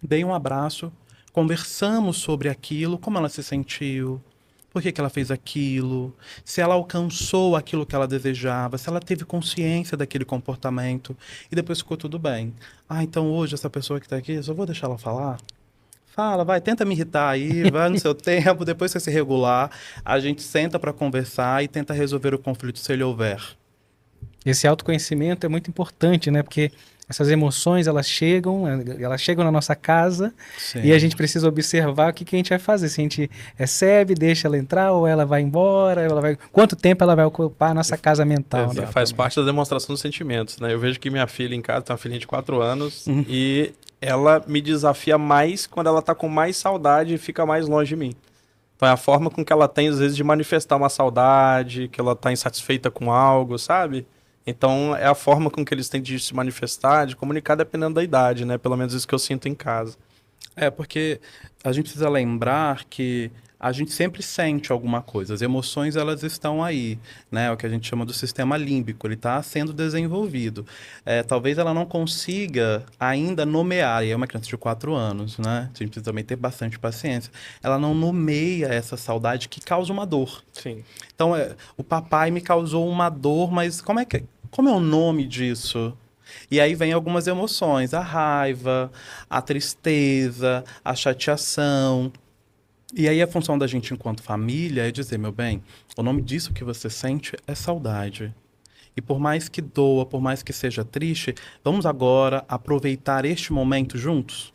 dei um abraço, conversamos sobre aquilo, como ela se sentiu, por que ela fez aquilo, se ela alcançou aquilo que ela desejava, se ela teve consciência daquele comportamento, e depois ficou tudo bem. Então hoje essa pessoa que está aqui, eu só vou deixar ela falar? Fala, vai, tenta me irritar aí, vai no seu tempo, depois que você se regular, a gente senta para conversar e tenta resolver o conflito se ele houver. Esse autoconhecimento é muito importante, né? Porque essas emoções, elas chegam na nossa casa. Sim. E a gente precisa observar o que a gente vai fazer. Se a gente recebe, deixa ela entrar, ou ela vai embora, quanto tempo ela vai ocupar a nossa casa mental. Né? Faz parte da demonstração dos sentimentos, né? Eu vejo que minha filha em casa, tem uma filhinha de 4 anos, e ela me desafia mais quando ela tá com mais saudade e fica mais longe de mim. Então é a forma com que ela tem, às vezes, de manifestar uma saudade, que ela tá insatisfeita com algo, sabe? Então é a forma com que eles têm de se manifestar, de comunicar, dependendo da idade, né? Pelo menos isso que eu sinto em casa. Porque a gente precisa lembrar que a gente sempre sente alguma coisa. As emoções, elas estão aí, né? É o que a gente chama do sistema límbico, ele está sendo desenvolvido. Talvez ela não consiga ainda nomear, e é uma criança de 4 anos, né? A gente precisa também ter bastante paciência. Ela não nomeia essa saudade que causa uma dor. Sim. Então, o papai me causou uma dor, mas como é o nome disso? E aí vem algumas emoções, a raiva, a tristeza, a chateação. E aí a função da gente enquanto família é dizer, meu bem, o nome disso que você sente é saudade. E por mais que doa, por mais que seja triste, vamos agora aproveitar este momento juntos?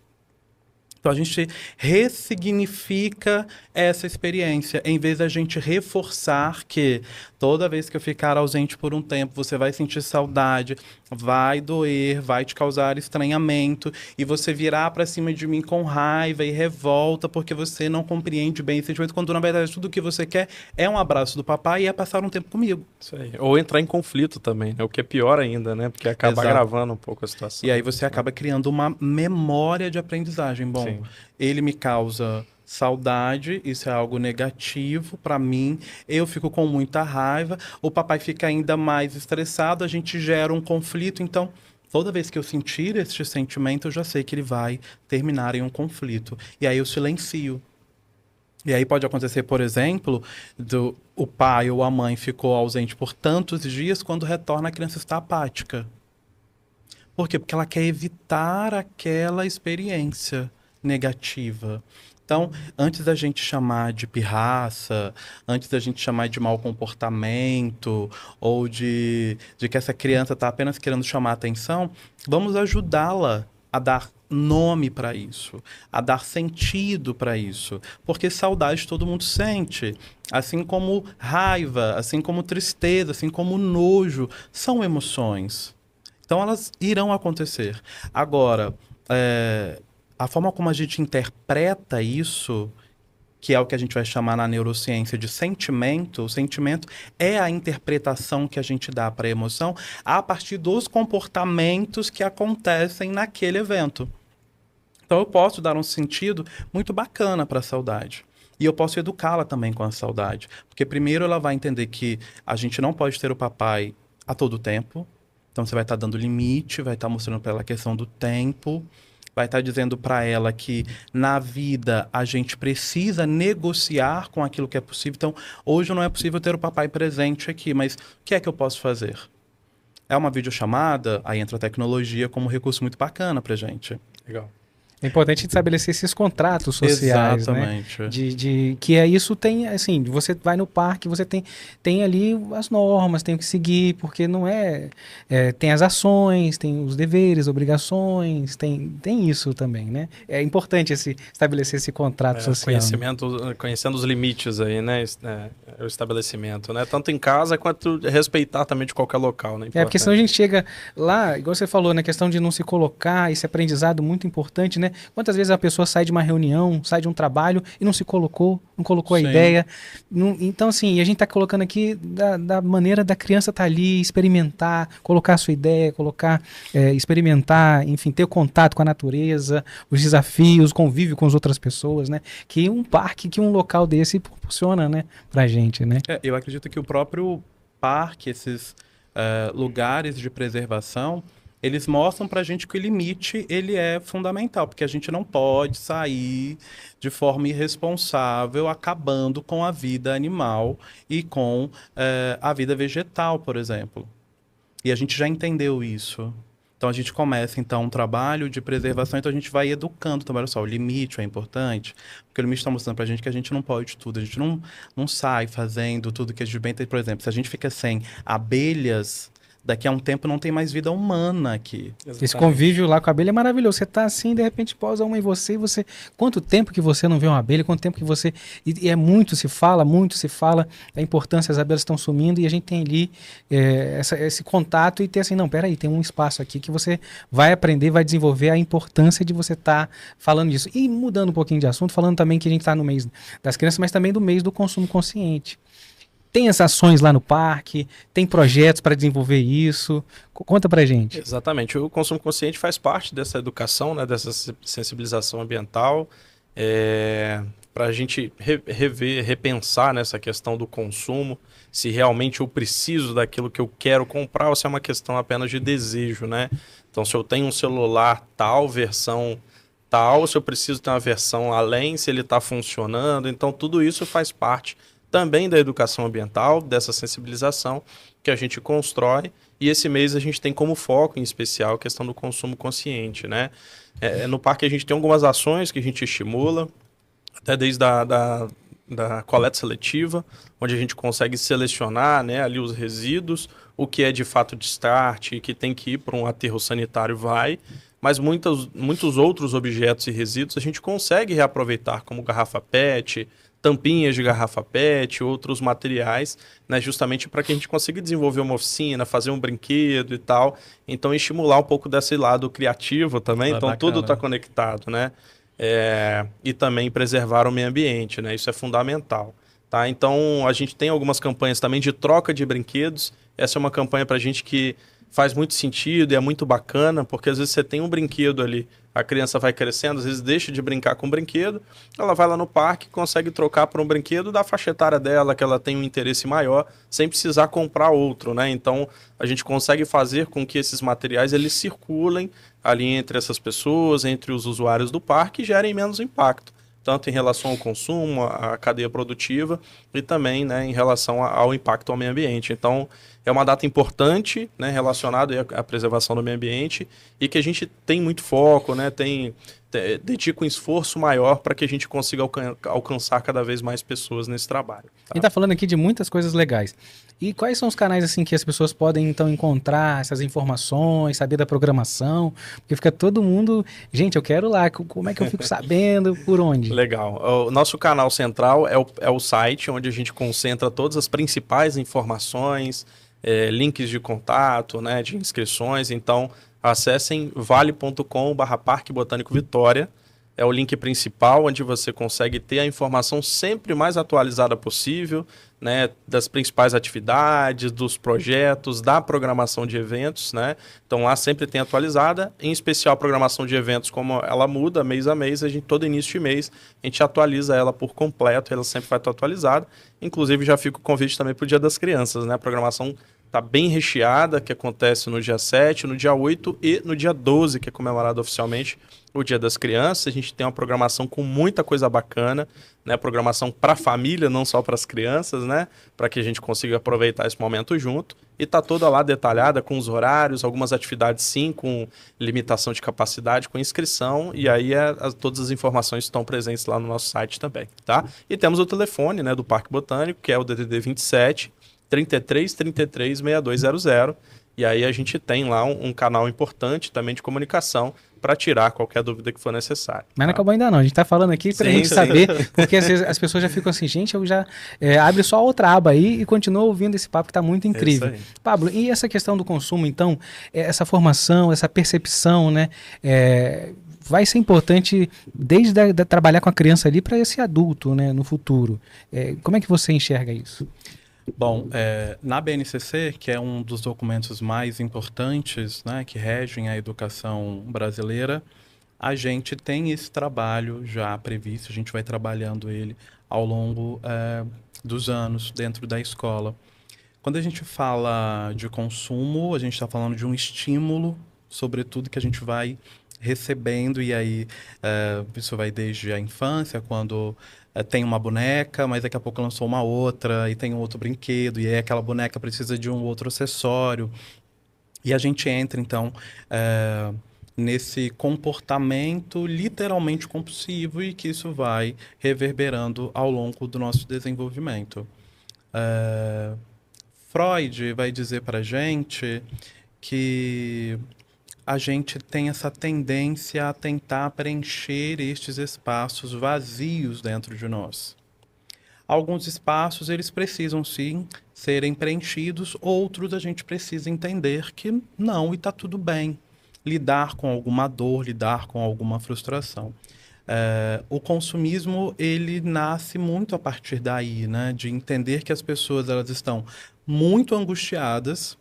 Então a gente ressignifica essa experiência, em vez da gente reforçar que toda vez que eu ficar ausente por um tempo, você vai sentir saudade, vai doer, vai te causar estranhamento, e você virar para cima de mim com raiva e revolta porque você não compreende bem esse sentimento, quando na verdade tudo que você quer é um abraço do papai e é passar um tempo comigo. Isso aí. Ou entrar em conflito também, né? O que é pior ainda, né? Porque acaba agravando um pouco a situação. E aí você acaba criando uma memória de aprendizagem. Bom, sim, ele me causa saudade, isso é algo negativo para mim, eu fico com muita raiva, o papai fica ainda mais estressado, a gente gera um conflito, então toda vez que eu sentir este sentimento, eu já sei que ele vai terminar em um conflito. E aí eu silencio. E aí pode acontecer, por exemplo, o pai ou a mãe ficou ausente por tantos dias, quando retorna a criança está apática. Por quê? Porque ela quer evitar aquela experiência negativa. Então, antes da gente chamar de pirraça, antes da gente chamar de mau comportamento, ou de que essa criança está apenas querendo chamar atenção, vamos ajudá-la a dar nome para isso, a dar sentido para isso, porque saudade todo mundo sente, assim como raiva, assim como tristeza, assim como nojo, são emoções. Então elas irão acontecer. Agora, a forma como a gente interpreta isso, que é o que a gente vai chamar na neurociência de sentimento, o sentimento é a interpretação que a gente dá para a emoção a partir dos comportamentos que acontecem naquele evento. Então eu posso dar um sentido muito bacana para a saudade. E eu posso educá-la também com a saudade. Porque primeiro ela vai entender que a gente não pode ter o papai a todo tempo. Então você vai estar dando limite, vai estar mostrando para ela a questão do tempo, vai estar dizendo para ela que na vida a gente precisa negociar com aquilo que é possível. Então hoje não é possível ter o papai presente aqui, mas o que é que eu posso fazer? É uma videochamada, aí entra a tecnologia como um recurso muito bacana para gente. Legal. É importante estabelecer esses contratos sociais, exatamente, né? Que é isso, tem, assim, você vai no parque, você tem ali as normas, tem que seguir, porque não tem as ações, tem os deveres, obrigações, tem isso também, né? É importante estabelecer esse contrato social. Conhecimento, conhecendo os limites aí, né? O estabelecimento, né? Tanto em casa quanto respeitar também de qualquer local, né? Porque senão a gente chega lá, igual você falou, na questão de não se colocar, esse aprendizado muito importante, né? Quantas vezes a pessoa sai de uma reunião, sai de um trabalho e não se colocou, não colocou a ideia. Então, assim, a gente está colocando aqui da maneira da criança estar ali, experimentar, colocar a sua ideia, experimentar, enfim, ter contato com a natureza, os desafios, convívio com as outras pessoas, né? Que um parque, que um local desse proporciona, né? Pra gente, né? Eu acredito que o próprio parque, esses lugares de preservação, eles mostram pra gente que o limite, ele é fundamental, porque a gente não pode sair de forma irresponsável, acabando com a vida animal e com a vida vegetal, por exemplo. E a gente já entendeu isso. Então a gente começa, então, um trabalho de preservação, então a gente vai educando também, olha só, o limite é importante, porque o limite está mostrando pra gente que a gente não pode tudo, a gente não sai fazendo tudo que a gente bem tem. Por exemplo, se a gente fica sem abelhas, daqui a um tempo não tem mais vida humana aqui. Exatamente. Esse convívio lá com a abelha é maravilhoso. Você tá assim, de repente pousa uma em você, quanto tempo que você não vê uma abelha, quanto tempo que você... E é muito se fala, a importância, as abelhas estão sumindo e a gente tem ali esse contato e ter assim, não, peraí, tem um espaço aqui que você vai aprender, vai desenvolver a importância de você estar falando disso. E mudando um pouquinho de assunto, falando também que a gente está no mês das crianças, mas também do mês do consumo consciente. Tem as ações lá no parque, tem projetos para desenvolver isso. Conta pra gente. Exatamente. O consumo consciente faz parte dessa educação, né, dessa sensibilização ambiental, para a gente repensar nessa questão do consumo, se realmente eu preciso daquilo que eu quero comprar ou se é uma questão apenas de desejo, né? Então, se eu tenho um celular tal, versão tal, se eu preciso ter uma versão além, se ele está funcionando. Então, tudo isso faz parte também da educação ambiental, dessa sensibilização que a gente constrói, e esse mês a gente tem como foco, em especial, a questão do consumo consciente, né? No parque a gente tem algumas ações que a gente estimula, até desde da coleta seletiva, onde a gente consegue selecionar, né, ali os resíduos, o que é de fato descarte e que tem que ir para um aterro sanitário vai, mas muitos outros objetos e resíduos a gente consegue reaproveitar, como garrafa PET, tampinhas de garrafa PET, outros materiais, né, justamente para que a gente consiga desenvolver uma oficina, fazer um brinquedo e tal. Então, estimular um pouco desse lado criativo também. Então, bacana. Tudo está conectado, né? E também preservar o meio ambiente, né? Isso é fundamental. Tá? Então, a gente tem algumas campanhas também de troca de brinquedos. Essa é uma campanha para a gente que faz muito sentido e é muito bacana, porque às vezes você tem um brinquedo ali, a criança vai crescendo, às vezes deixa de brincar com o brinquedo, ela vai lá no parque, consegue trocar por um brinquedo da faixa etária dela, que ela tem um interesse maior, sem precisar comprar outro, né? Então, a gente consegue fazer com que esses materiais eles circulem ali entre essas pessoas, entre os usuários do parque e gerem menos impacto, tanto em relação ao consumo, à cadeia produtiva, e também, né, em relação ao impacto ao meio ambiente. Então, é uma data importante, né, relacionada à preservação do meio ambiente e que a gente tem muito foco, né, dedica um esforço maior para que a gente consiga alcançar cada vez mais pessoas nesse trabalho. A gente tá falando aqui de muitas coisas legais. E quais são os canais assim que as pessoas podem então encontrar essas informações, saber da programação? Porque fica todo mundo, gente, eu quero lá, como é que eu fico sabendo, por onde? Legal. O nosso canal central é o site onde a gente concentra todas as principais informações, links de contato, né, de inscrições. Então, acessem vale.com/Parque Botânico Vitória. É o link principal onde você consegue ter a informação sempre mais atualizada possível, né, das principais atividades, dos projetos, da programação de eventos, né? Então lá sempre tem atualizada, em especial a programação de eventos, como ela muda mês a mês, todo início de mês a gente atualiza ela por completo, ela sempre vai estar atualizada. Inclusive já fica o convite também para o Dia das Crianças, né? A programação está bem recheada, que acontece no dia 7, no dia 8 e no dia 12, que é comemorado oficialmente o Dia das Crianças. A gente tem uma programação com muita coisa bacana, né? Programação para a família, não só para as crianças, né? Para que a gente consiga aproveitar esse momento junto. E tá toda lá detalhada com os horários, algumas atividades sim, com limitação de capacidade, com inscrição. E aí todas as informações estão presentes lá no nosso site também, tá? E temos o telefone, né, do Parque Botânico, que é o DDD 27 33 33 6200. E aí a gente tem lá um canal importante também de comunicação para tirar qualquer dúvida que for necessária. Mas não acabou ainda não, a gente tá falando aqui pra gente saber, porque às vezes as pessoas já ficam assim, gente, eu já abre só outra aba aí e continua ouvindo esse papo que tá muito incrível. Pablo, e essa questão do consumo, então, essa formação, essa percepção, né, vai ser importante desde trabalhar com a criança ali para esse adulto, né, no futuro. Como é que você enxerga isso? Bom, na BNCC, que é um dos documentos mais importantes, né, que regem a educação brasileira, a gente tem esse trabalho já previsto, a gente vai trabalhando ele ao longo dos anos dentro da escola. Quando a gente fala de consumo, a gente está falando de um estímulo, sobretudo, que a gente vai recebendo, e aí isso vai desde a infância, quando tem uma boneca, mas daqui a pouco lançou uma outra, e tem um outro brinquedo, e aí aquela boneca precisa de um outro acessório. E a gente entra, então, nesse comportamento literalmente compulsivo, e que isso vai reverberando ao longo do nosso desenvolvimento. Freud vai dizer para a gente que a gente tem essa tendência a tentar preencher estes espaços vazios dentro de nós. Alguns espaços, eles precisam sim serem preenchidos, outros a gente precisa entender que não, e está tudo bem. Lidar com alguma dor, lidar com alguma frustração. O consumismo, ele nasce muito a partir daí, né? De entender que as pessoas, elas estão muito angustiadas,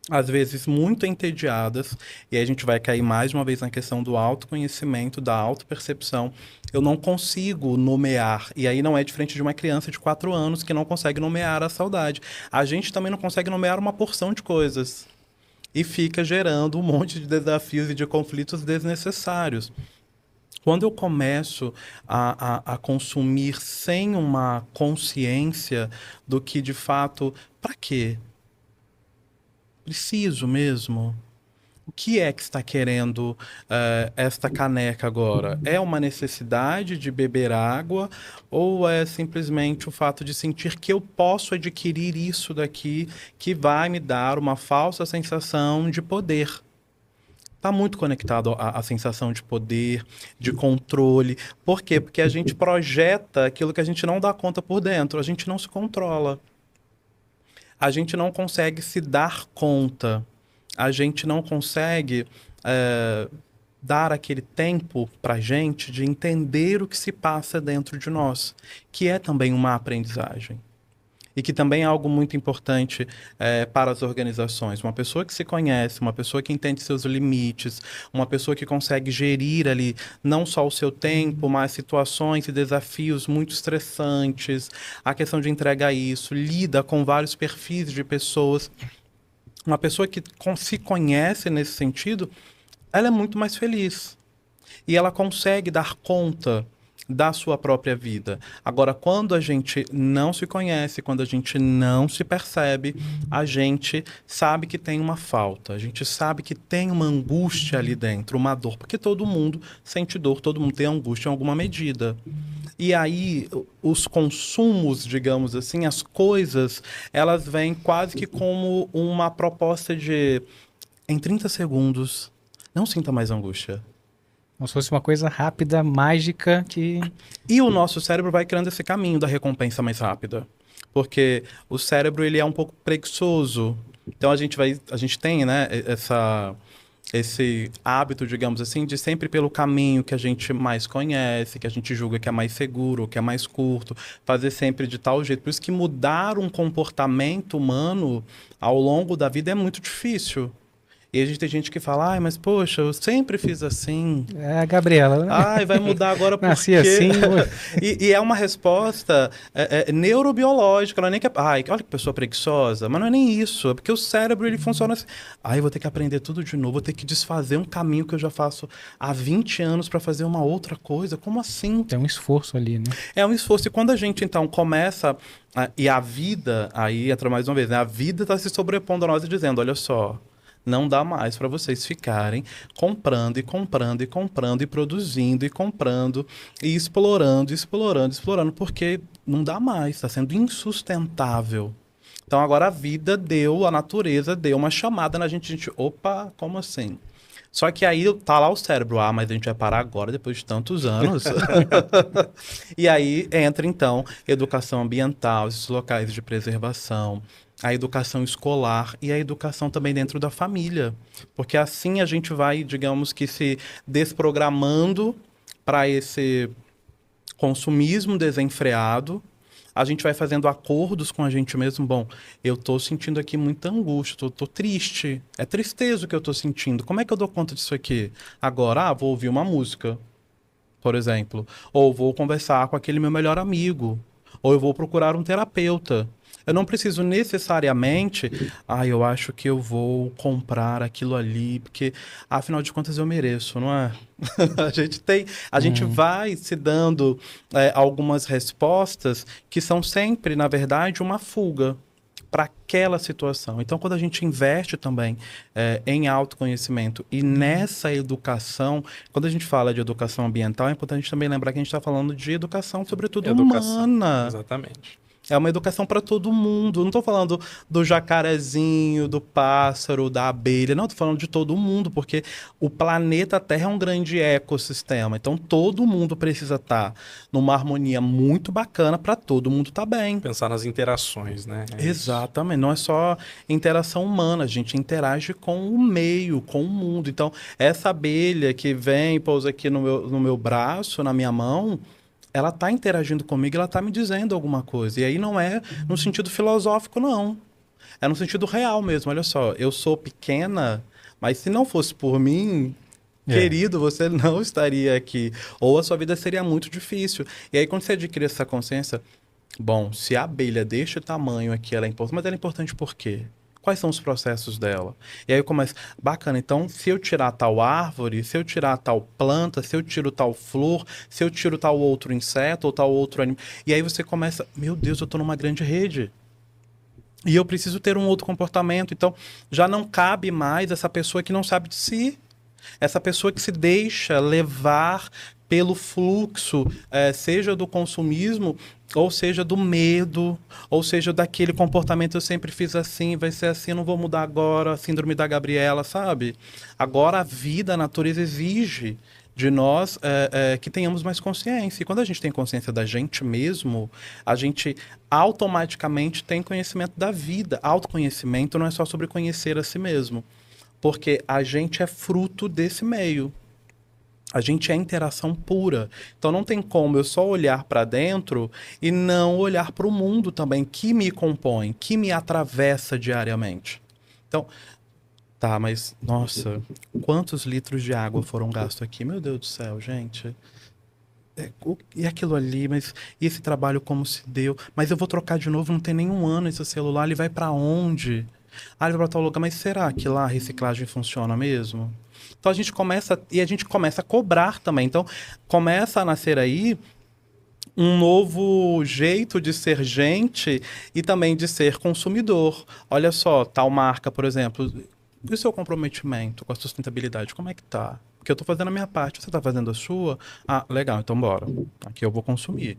às vezes muito entediadas, e aí a gente vai cair mais uma vez na questão do autoconhecimento, da autopercepção. Eu não consigo nomear, e aí não é diferente de uma criança de 4 anos que não consegue nomear a saudade. A gente também não consegue nomear uma porção de coisas, e fica gerando um monte de desafios e de conflitos desnecessários. Quando eu começo a consumir sem uma consciência do que, de fato, para quê? Preciso mesmo? O que é que está querendo esta caneca agora? É uma necessidade de beber água, ou é simplesmente o fato de sentir que eu posso adquirir isso daqui que vai me dar uma falsa sensação de poder? Está muito conectado à sensação de poder, de controle. Por quê? Porque a gente projeta aquilo que a gente não dá conta por dentro, a gente não se controla. A gente não consegue se dar conta, a gente não consegue dar aquele tempo para a gente de entender o que se passa dentro de nós, que é também uma aprendizagem. E que também é algo muito importante para as organizações. Uma pessoa que se conhece, uma pessoa que entende seus limites, uma pessoa que consegue gerir ali não só o seu tempo, mas situações e desafios muito estressantes, a questão de entregar isso, lida com vários perfis de pessoas. Uma pessoa que se conhece nesse sentido, ela é muito mais feliz. E ela consegue dar conta da sua própria vida. Agora, quando a gente não se conhece, quando a gente não se percebe, a gente sabe que tem uma falta, a gente sabe que tem uma angústia ali dentro, uma dor, porque todo mundo sente dor, todo mundo tem angústia em alguma medida. E aí, os consumos, digamos assim, as coisas, elas vêm quase que como uma proposta de, em 30 segundos, não sinta mais angústia. Como se fosse uma coisa rápida, mágica, que... E o nosso cérebro vai criando esse caminho da recompensa mais rápida. Porque o cérebro, ele é um pouco preguiçoso. Então, a gente tem, né, esse hábito, digamos assim, de sempre pelo caminho que a gente mais conhece, que a gente julga que é mais seguro, que é mais curto, fazer sempre de tal jeito. Por isso que mudar um comportamento humano ao longo da vida é muito difícil. E a gente tem gente que fala, ai, mas poxa, eu sempre fiz assim. É a Gabriela, né? Ai, vai mudar agora porque... Nasci assim. e é uma resposta neurobiológica, não é nem que... Ai, olha que pessoa preguiçosa. Mas não é nem isso, é porque o cérebro, ele funciona assim. Ai, eu vou ter que aprender tudo de novo, vou ter que desfazer um caminho que eu já faço há 20 anos para fazer uma outra coisa. Como assim? Tem um esforço ali, né? É um esforço. E quando a gente, então, começa... E a vida, aí entra mais uma vez, né? A vida está se sobrepondo a nós e dizendo, olha só... Não dá mais para vocês ficarem comprando e comprando e comprando e produzindo e comprando e explorando, explorando, explorando, porque não dá mais, está sendo insustentável. Então agora a vida deu, a natureza deu uma chamada na gente, opa, como assim? Só que aí tá lá o cérebro, mas a gente vai parar agora, depois de tantos anos. E aí entra então educação ambiental, esses locais de preservação, a educação escolar e a educação também dentro da família. Porque assim a gente vai, digamos que, se desprogramando para esse consumismo desenfreado. A gente vai fazendo acordos com a gente mesmo. Bom, eu estou sentindo aqui muita angústia, estou triste. É tristeza o que eu estou sentindo. Como é que eu dou conta disso aqui? Agora, vou ouvir uma música, por exemplo. Ou vou conversar com aquele meu melhor amigo. Ou eu vou procurar um terapeuta. Eu não preciso necessariamente, eu acho que eu vou comprar aquilo ali, porque afinal de contas eu mereço, não é? A gente vai se dando algumas respostas que são sempre, na verdade, uma fuga para aquela situação. Então, quando a gente investe também em autoconhecimento e nessa educação, quando a gente fala de educação ambiental, é importante também lembrar que a gente está falando de educação, sobretudo humana. Exatamente. É uma educação para todo mundo. Não estou falando do jacarezinho, do pássaro, da abelha. Não, estou falando de todo mundo, porque o planeta Terra é um grande ecossistema. Então, todo mundo precisa estar numa harmonia muito bacana para todo mundo estar bem. Pensar nas interações, né? Exatamente. Não é só interação humana. A gente interage com o meio, com o mundo. Então, essa abelha que vem e pousa aqui no meu braço, na minha mão... ela está interagindo comigo, ela está me dizendo alguma coisa. E aí não é no sentido filosófico, não. É no sentido real mesmo. Olha só, eu sou pequena, mas se não fosse por mim, querido, você não estaria aqui. Ou a sua vida seria muito difícil. E aí quando você adquire essa consciência, bom, se a abelha deste tamanho aqui, ela é importante, mas ela é importante por quê? Quais são os processos dela? E aí eu começo, bacana, então se eu tirar tal árvore, se eu tirar tal planta, se eu tiro tal flor, se eu tiro tal outro inseto ou tal outro animal... E aí você começa, meu Deus, eu estou numa grande rede. E eu preciso ter um outro comportamento. Então já não cabe mais essa pessoa que não sabe de si. Essa pessoa que se deixa levar pelo fluxo, seja do consumismo, ou seja do medo, ou seja daquele comportamento, eu sempre fiz assim, vai ser assim, não vou mudar agora, a síndrome da Gabriela, sabe? Agora a vida, a natureza exige de nós que tenhamos mais consciência. E quando a gente tem consciência da gente mesmo, a gente automaticamente tem conhecimento da vida. Autoconhecimento não é só sobre conhecer a si mesmo, porque a gente é fruto desse meio. A gente é interação pura. Então não tem como eu só olhar para dentro e não olhar para o mundo também, que me compõe, que me atravessa diariamente. Então, tá, mas, nossa, quantos litros de água foram gastos aqui? Meu Deus do céu, gente. E aquilo ali, mas e esse trabalho como se deu? Mas eu vou trocar de novo, não tem nenhum ano esse celular, ele vai para onde? Ele vai para tal lugar, mas será que lá a reciclagem funciona mesmo? Então a gente começa a cobrar também. Então começa a nascer aí um novo jeito de ser gente e também de ser consumidor. Olha só, tal marca, por exemplo, e o seu comprometimento com a sustentabilidade, como é que tá? Porque eu estou fazendo a minha parte, você está fazendo a sua? Ah, legal, então bora. Aqui eu vou consumir.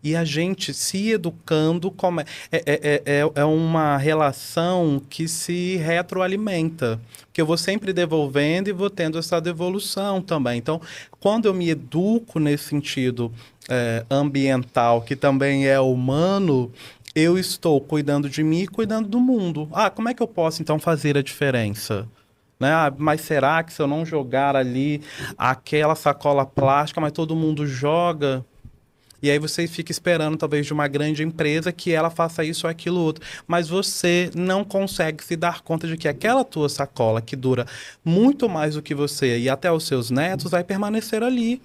E a gente se educando é uma relação que se retroalimenta. Porque eu vou sempre devolvendo e vou tendo essa devolução também. Então, quando eu me educo nesse sentido ambiental, que também é humano, eu estou cuidando de mim e cuidando do mundo. Ah, como é que eu posso então fazer a diferença? Né? Ah, mas será que se eu não jogar ali aquela sacola plástica, mas todo mundo joga? E aí você fica esperando, talvez, de uma grande empresa que ela faça isso ou aquilo outro. Mas você não consegue se dar conta de que aquela tua sacola, que dura muito mais do que você e até os seus netos, vai permanecer ali.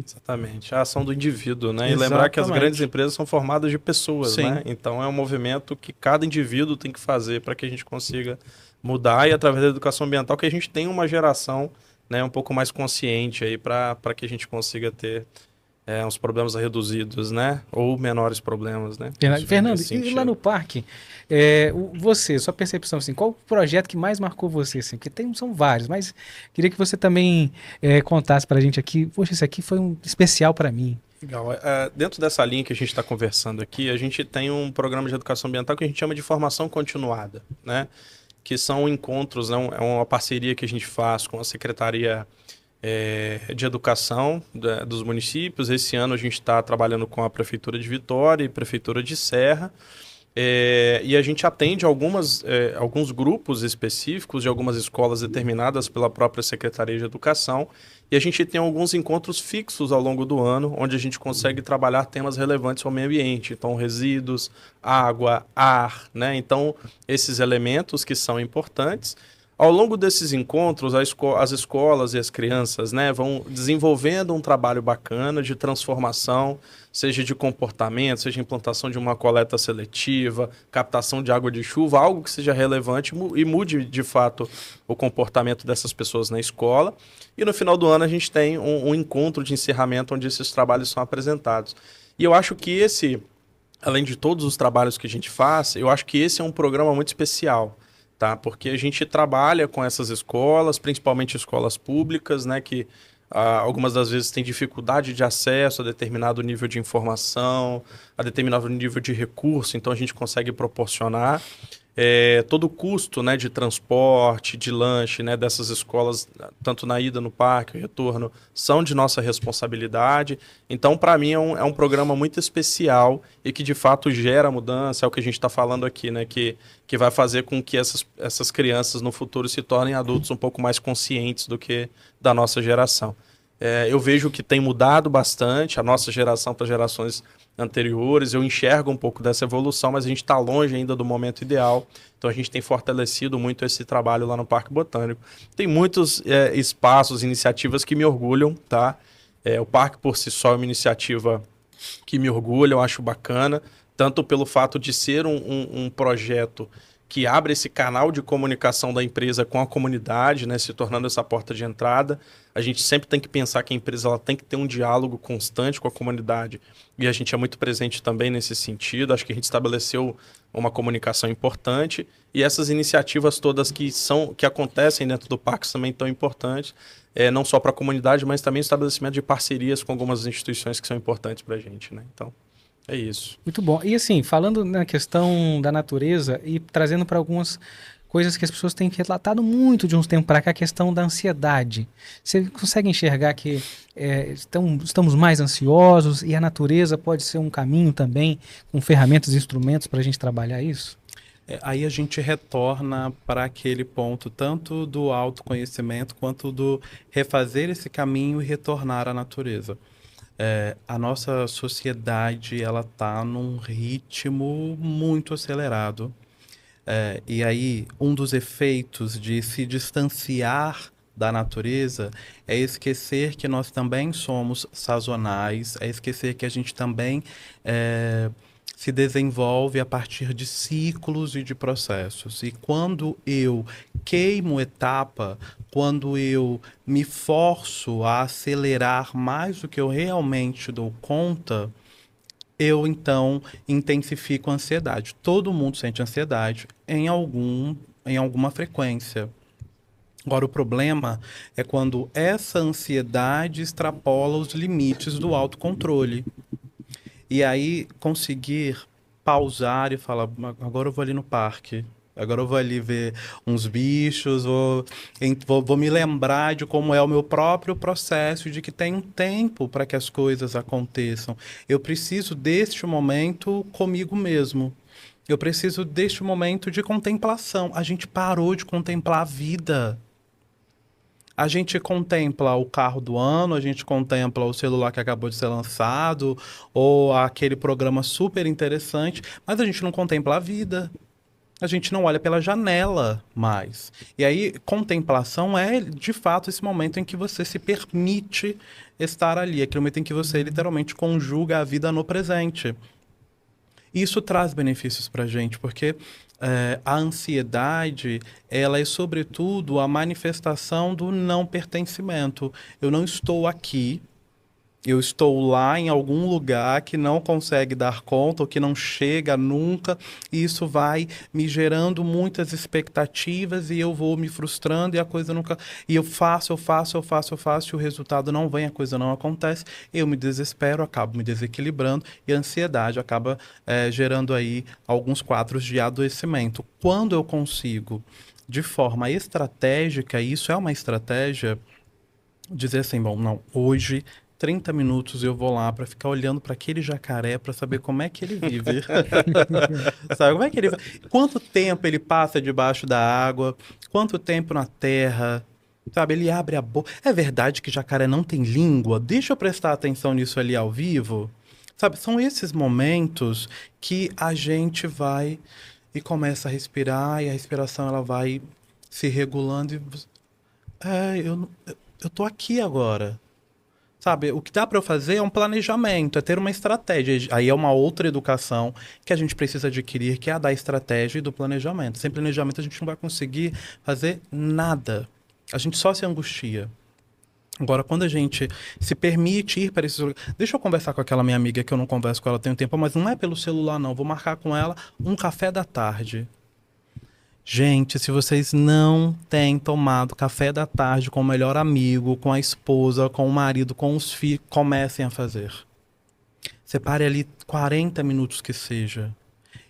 Exatamente, a ação do indivíduo, né? E lembrar que as grandes empresas são formadas de pessoas, Sim. né? Então é um movimento que cada indivíduo tem que fazer para que a gente consiga mudar e através da educação ambiental que a gente tenha uma geração, né, um pouco mais consciente aí para que a gente consiga ter uns problemas reduzidos, né? Ou menores problemas, né? Fernando, e lá no parque, sua percepção, assim, qual o projeto que mais marcou você? Assim? Porque são vários, mas queria que você também contasse para a gente aqui, poxa, esse aqui foi um especial para mim. Legal. Dentro dessa linha que a gente está conversando aqui, a gente tem um programa de educação ambiental que a gente chama de formação continuada, né? Que são encontros, né? É uma parceria que a gente faz com a Secretaria de Educação dos municípios. Esse ano a gente está trabalhando com a Prefeitura de Vitória e Prefeitura de Serra. E a gente atende alguns grupos específicos de algumas escolas determinadas pela própria Secretaria de Educação. E a gente tem alguns encontros fixos ao longo do ano, onde a gente consegue trabalhar temas relevantes ao meio ambiente. Então, resíduos, água, ar, né? Então, esses elementos que são importantes. Ao longo desses encontros, as escolas e as crianças, né, vão desenvolvendo um trabalho bacana de transformação, seja de comportamento, seja implantação de uma coleta seletiva, captação de água de chuva, algo que seja relevante e mude, de fato, o comportamento dessas pessoas na escola. E no final do ano a gente tem um encontro de encerramento onde esses trabalhos são apresentados. E eu acho que além de todos os trabalhos que a gente faz, eu acho que esse é um programa muito especial. Tá? Porque a gente trabalha com essas escolas, principalmente escolas públicas, né, que algumas das vezes têm dificuldade de acesso a determinado nível de informação, a determinado nível de recurso, então a gente consegue proporcionar todo o custo, né, de transporte, de lanche, né, dessas escolas, tanto na ida no parque, o retorno, são de nossa responsabilidade. Então, para mim, é um programa muito especial e que, de fato, gera mudança, é o que a gente está falando aqui, né, que vai fazer com que essas crianças no futuro se tornem adultos um pouco mais conscientes do que da nossa geração. Eu vejo que tem mudado bastante a nossa geração para gerações anteriores, eu enxergo um pouco dessa evolução, mas a gente está longe ainda do momento ideal, então a gente tem fortalecido muito esse trabalho lá no Parque Botânico. Tem muitos espaços, iniciativas que me orgulham, tá? O parque por si só é uma iniciativa que me orgulha, eu acho bacana, tanto pelo fato de ser um projeto que abre esse canal de comunicação da empresa com a comunidade, né, se tornando essa porta de entrada. A gente sempre tem que pensar que a empresa ela tem que ter um diálogo constante com a comunidade e a gente é muito presente também nesse sentido. Acho que a gente estabeleceu uma comunicação importante e essas iniciativas todas que acontecem dentro do parque também tão importantes, não só para a comunidade, mas também o estabelecimento de parcerias com algumas instituições que são importantes para a gente, né? Então, é isso. Muito bom. E assim, falando na questão da natureza e trazendo para algumas coisas que as pessoas têm relatado muito de uns tempos para cá, a questão da ansiedade. Você consegue enxergar que estamos mais ansiosos e a natureza pode ser um caminho também, com ferramentas e instrumentos para a gente trabalhar isso? Aí a gente retorna para aquele ponto tanto do autoconhecimento quanto do refazer esse caminho e retornar à natureza. A nossa sociedade ela está num ritmo muito acelerado. E aí, um dos efeitos de se distanciar da natureza é esquecer que nós também somos sazonais, é esquecer que a gente também se desenvolve a partir de ciclos e de processos. E quando eu queimo etapa, quando eu me forço a acelerar mais do que eu realmente dou conta, eu então intensifico a ansiedade. Todo mundo sente ansiedade em alguma frequência. Agora, o problema é quando essa ansiedade extrapola os limites do autocontrole. E aí, conseguir pausar e falar, agora eu vou ali no parque, agora eu vou ali ver uns bichos, vou me lembrar de como é o meu próprio processo, de que tem um tempo para que as coisas aconteçam. Eu preciso deste momento comigo mesmo. Eu preciso deste momento de contemplação. A gente parou de contemplar a vida. A gente contempla o carro do ano, a gente contempla o celular que acabou de ser lançado, ou aquele programa super interessante, mas a gente não contempla a vida. A gente não olha pela janela mais. E aí, contemplação é, de fato, esse momento em que você se permite estar ali, aquele momento em que você literalmente conjuga a vida no presente. Isso traz benefícios para a gente, porque a ansiedade, ela é, sobretudo, a manifestação do não pertencimento. Eu não estou aqui, eu estou lá em algum lugar que não consegue dar conta, ou que não chega nunca, e isso vai me gerando muitas expectativas, e eu vou me frustrando, e a coisa nunca... E eu faço, e o resultado não vem, a coisa não acontece, eu me desespero, acabo me desequilibrando, e a ansiedade acaba gerando aí alguns quadros de adoecimento. Quando eu consigo, de forma estratégica, e isso é uma estratégia, dizer assim, bom, não, hoje 30 minutos eu vou lá para ficar olhando para aquele jacaré para saber como é que ele vive. Sabe, como é que ele... Quanto tempo ele passa debaixo da água, quanto tempo na terra, sabe, ele abre a boca. É verdade que jacaré não tem língua? Deixa eu prestar atenção nisso ali ao vivo. Sabe, são esses momentos que a gente vai e começa a respirar, e a respiração ela vai se regulando e... eu tô aqui agora. Sabe, o que dá para eu fazer é um planejamento, é ter uma estratégia. Aí é uma outra educação que a gente precisa adquirir, que é a da estratégia e do planejamento. Sem planejamento a gente não vai conseguir fazer nada. A gente só se angustia. Agora, quando a gente se permite ir para esses lugares... Deixa eu conversar com aquela minha amiga que eu não converso com ela tem um tempo, mas não é pelo celular, não. Vou marcar com ela um café da tarde. Gente, se vocês não têm tomado café da tarde com o melhor amigo, com a esposa, com o marido, com os filhos, comecem a fazer. Separe ali 40 minutos que seja.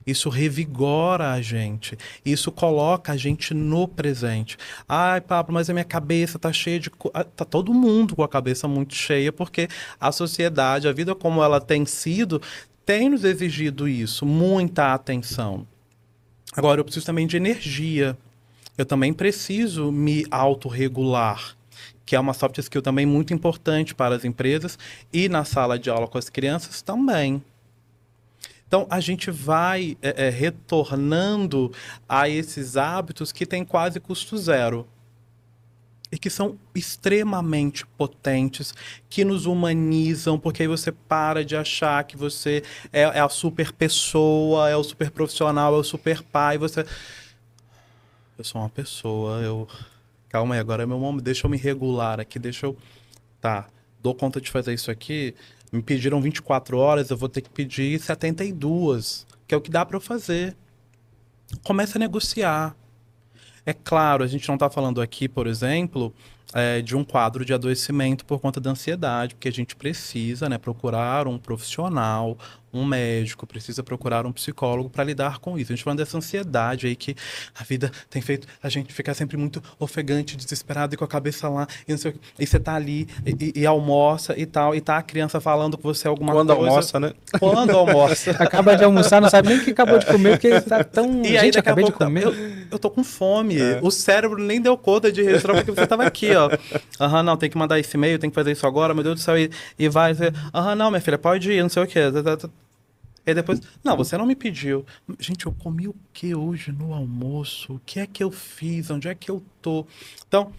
Isso revigora a gente. Isso coloca a gente no presente. Ai, Pablo, mas a minha cabeça tá cheia de... Tá todo mundo com a cabeça muito cheia, porque a sociedade, a vida como ela tem sido, tem nos exigido isso, muita atenção. Agora, eu preciso também de energia. Eu também preciso me autorregular, que é uma soft skill também muito importante para as empresas e na sala de aula com as crianças também. Então, a gente vai retornando a esses hábitos que têm quase custo zero e que são extremamente potentes, que nos humanizam, porque aí você para de achar que você é a super pessoa, é o super profissional, é o super pai, eu sou uma pessoa, calma aí, agora é meu momento, deixa eu me regular aqui, tá, dou conta de fazer isso aqui, me pediram 24 horas, eu vou ter que pedir 72, que é o que dá para eu fazer. Começa a negociar. É claro, a gente não está falando aqui, por exemplo, de um quadro de adoecimento por conta da ansiedade, porque a gente precisa, né, procurar um profissional, um médico, precisa procurar um psicólogo para lidar com isso. A gente falando dessa ansiedade aí que a vida tem feito a gente ficar sempre muito ofegante, desesperado e com a cabeça lá, e, não sei o quê. E você tá ali e almoça e tal, e tá a criança falando com você alguma Quando coisa. almoça, né? Quando almoça. Acaba de almoçar, não sabe nem o que acabou de comer, porque tá tão... E aí, Gente, daqui a acabei de pouco, comer. eu tô com fome. O cérebro nem deu conta de registrar porque você tava aqui, ó. Aham, não, tem que mandar esse e-mail, tem que fazer isso agora, meu Deus do céu. E vai. Aham, não, minha filha, pode ir, não sei o quê. E depois, não, você não me pediu. Gente, eu comi o que hoje no almoço? O que é que eu fiz? Onde é que eu tô? Então,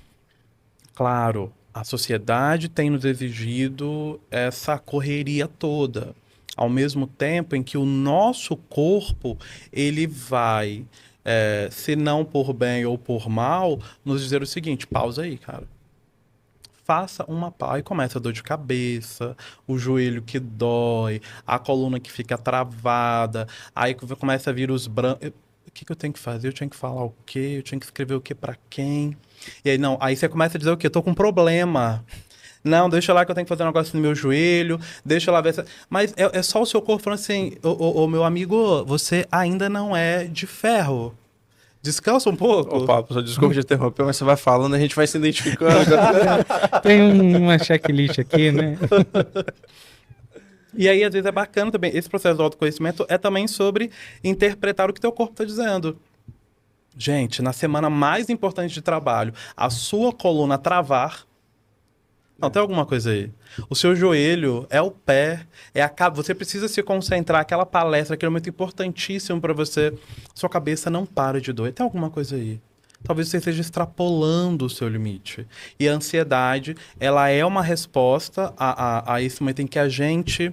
claro, a sociedade tem nos exigido essa correria toda. Ao mesmo tempo em que o nosso corpo, ele vai, se não por bem ou por mal, nos dizer o seguinte, pausa aí, cara. faça uma pausa. Aí começa a dor de cabeça, o joelho que dói, a coluna que fica travada, aí começa a vir os brancos. O que eu tenho que fazer? Eu tinha que falar o quê? Eu tinha que escrever o quê pra quem? E aí, não, aí você começa a dizer o quê? Eu tô com um problema. Não, deixa lá que eu tenho que fazer um negócio no meu joelho, deixa lá ver. Mas é só o seu corpo falando assim, ô, meu amigo, você ainda não é de ferro. Descansa um pouco. Ô, Pablo, desculpa te interromper, mas você vai falando, a gente vai se identificando. Tem uma checklist aqui, né? E aí, às vezes, é bacana também. Esse processo do autoconhecimento é também sobre interpretar o que teu corpo está dizendo. Gente, na semana mais importante de trabalho, a sua coluna travar. Não, tem alguma coisa aí. O seu joelho é o pé, você precisa se concentrar, aquela palestra, aquele momento importantíssimo para você. Sua cabeça não para de doer. Tem alguma coisa aí. Talvez você esteja extrapolando o seu limite. E a ansiedade, ela é uma resposta a esse momento em que a gente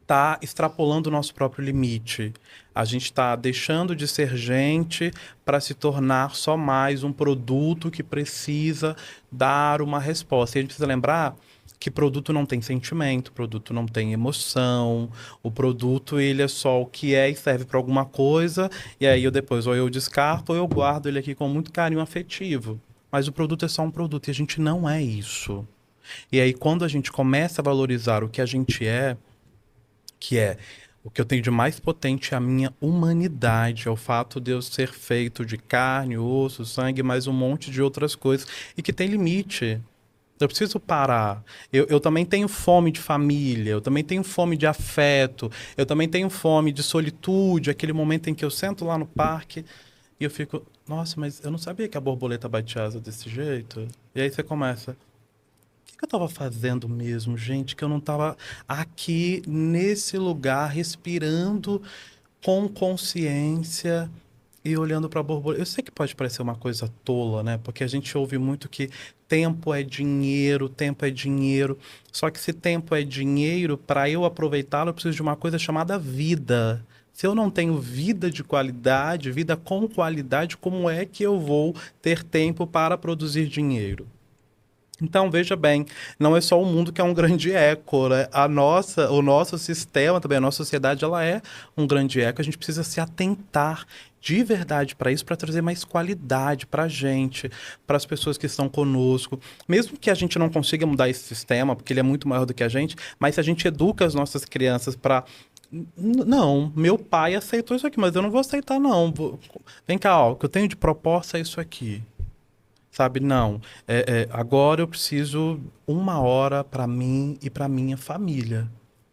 está extrapolando o nosso próprio limite. A gente está deixando de ser gente para se tornar só mais um produto que precisa dar uma resposta. E a gente precisa lembrar que produto não tem sentimento, produto não tem emoção, o produto ele é só o que é e serve para alguma coisa, e aí depois ou eu descarto ou eu guardo ele aqui com muito carinho afetivo. Mas o produto é só um produto e a gente não é isso. E aí quando a gente começa a valorizar o que a gente é, que é o que eu tenho de mais potente é a minha humanidade, é o fato de eu ser feito de carne, osso, sangue, mais um monte de outras coisas, e que tem limite. Eu preciso parar. Eu também tenho fome de família, eu também tenho fome de afeto, eu também tenho fome de solitude, aquele momento em que eu sento lá no parque e eu fico, nossa, mas eu não sabia que a borboleta bate asa desse jeito. E aí você começa... O que eu estava fazendo mesmo, gente? Que eu não estava aqui nesse lugar respirando com consciência e olhando para a borboleta. Eu sei que pode parecer uma coisa tola, né? Porque a gente ouve muito que tempo é dinheiro, tempo é dinheiro. Só que se tempo é dinheiro, para eu aproveitá-lo, eu preciso de uma coisa chamada vida. Se eu não tenho vida de qualidade, vida com qualidade, como é que eu vou ter tempo para produzir dinheiro? Então, veja bem, não é só o mundo que é um grande eco, né? O nosso sistema também, a nossa sociedade, ela é um grande eco. A gente precisa se atentar de verdade para isso, para trazer mais qualidade para a gente, para as pessoas que estão conosco. Mesmo que a gente não consiga mudar esse sistema, porque ele é muito maior do que a gente, mas se a gente educa as nossas crianças para... Não, meu pai aceitou isso aqui, mas eu não vou aceitar, não. Vem cá, ó, o que eu tenho de proposta é isso aqui. Sabe, não, agora eu preciso 1 hora para mim e para minha família.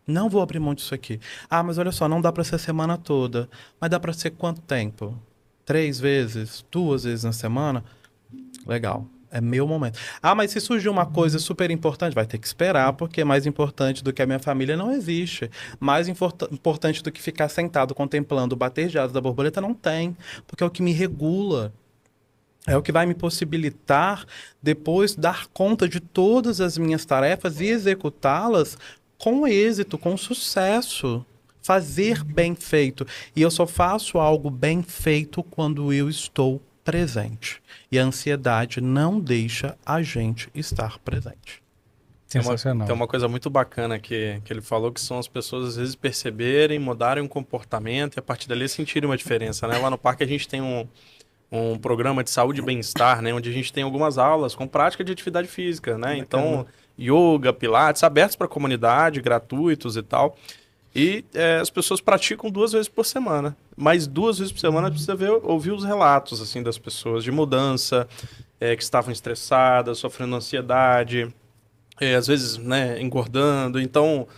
Não vou abrir mão disso aqui. Ah, mas olha só, não dá para ser a semana toda. Mas dá para ser quanto tempo? 3 vezes? 2 vezes na semana? Legal, é meu momento. Ah, mas se surgir uma coisa super importante, vai ter que esperar, porque mais importante do que a minha família não existe. Mais importante do que ficar sentado contemplando o bater de asas da borboleta não tem, porque é o que me regula. É o que vai me possibilitar depois dar conta de todas as minhas tarefas e executá-las com êxito, com sucesso. Fazer bem feito. E eu só faço algo bem feito quando eu estou presente. E a ansiedade não deixa a gente estar presente. Sensacional. Tem uma coisa muito bacana que ele falou, que são as pessoas às vezes perceberem, mudarem um comportamento e a partir dali sentirem uma diferença, né? Lá no parque a gente tem um programa de saúde e bem-estar, né? Onde a gente tem algumas aulas com prática de atividade física, né? Então, yoga, pilates, abertos para a comunidade, gratuitos e tal. E as pessoas praticam 2 vezes por semana. Mas 2 vezes por semana precisa ouvir os relatos assim, das pessoas de mudança, que estavam estressadas, sofrendo ansiedade, às vezes, né, engordando. Então...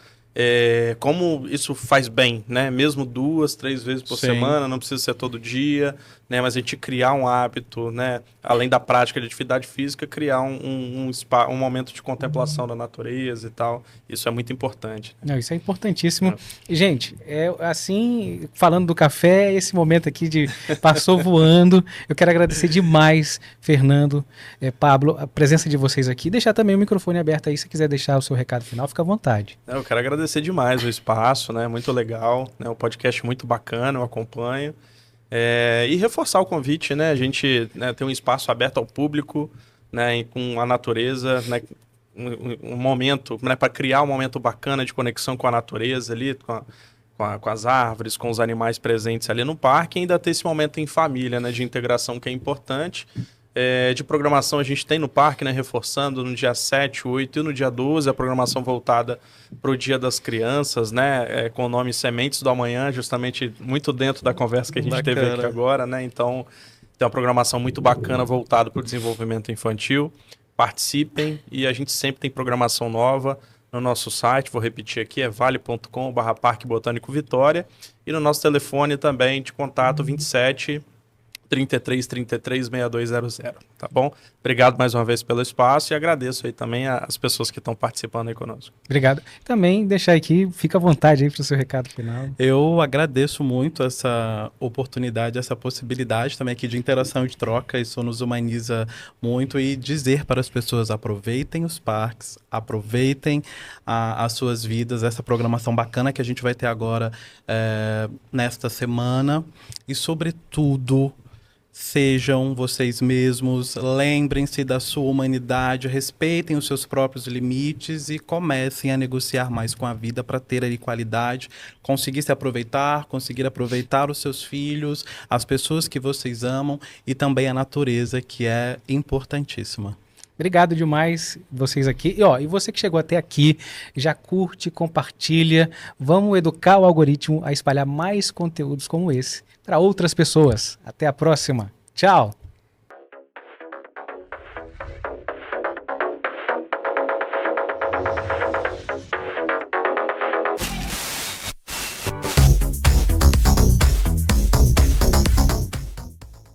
como isso faz bem, né? Mesmo 2, 3 vezes por semana, não precisa ser todo dia, né? Mas a gente criar um hábito, né? Além da prática de atividade física, criar um momento de contemplação da natureza e tal. Isso é muito importante. Não, isso é importantíssimo. Gente, assim, falando do café, esse momento aqui passou voando. Eu quero agradecer demais, Fernando, Pablo, a presença de vocês aqui. Deixar também o microfone aberto aí, se quiser deixar o seu recado final, fica à vontade. Eu quero agradecer demais o espaço, né? Muito legal, né? Um podcast muito bacana, eu acompanho. E reforçar o convite, né? A gente, né, tem um espaço aberto ao público, né, com a natureza, né, um momento, né, para criar um momento bacana de conexão com a natureza ali, com as árvores, com os animais presentes ali no parque, e ainda ter esse momento em família, né, de integração que é importante. De programação a gente tem no parque, né, reforçando no dia 7, 8 e no dia 12, a programação voltada para o Dia das Crianças, né, com o nome Sementes do Amanhã, justamente muito dentro da conversa que a gente teve aqui agora, né, então tem uma programação muito bacana voltada para o desenvolvimento infantil. Participem, e a gente sempre tem programação nova no nosso site, vou repetir aqui, é vale.com/Parque Botânico Vitória, e no nosso telefone também de contato 27 33 33 6200, tá bom? Obrigado mais uma vez pelo espaço e agradeço aí também as pessoas que estão participando aí conosco. Obrigado. Também deixar aqui, fica à vontade aí para o seu recado final. Eu agradeço muito essa oportunidade, essa possibilidade também aqui de interação e de troca, isso nos humaniza muito, e dizer para as pessoas: aproveitem os parques, aproveitem as suas vidas, essa programação bacana que a gente vai ter agora nesta semana, e sobretudo, sejam vocês mesmos, lembrem-se da sua humanidade, respeitem os seus próprios limites e comecem a negociar mais com a vida para ter ali qualidade, conseguir se aproveitar, conseguir aproveitar os seus filhos, as pessoas que vocês amam e também a natureza, que é importantíssima. Obrigado demais vocês aqui. E você que chegou até aqui, já curte, compartilha. Vamos educar o algoritmo a espalhar mais conteúdos como esse para outras pessoas. Até a próxima. Tchau!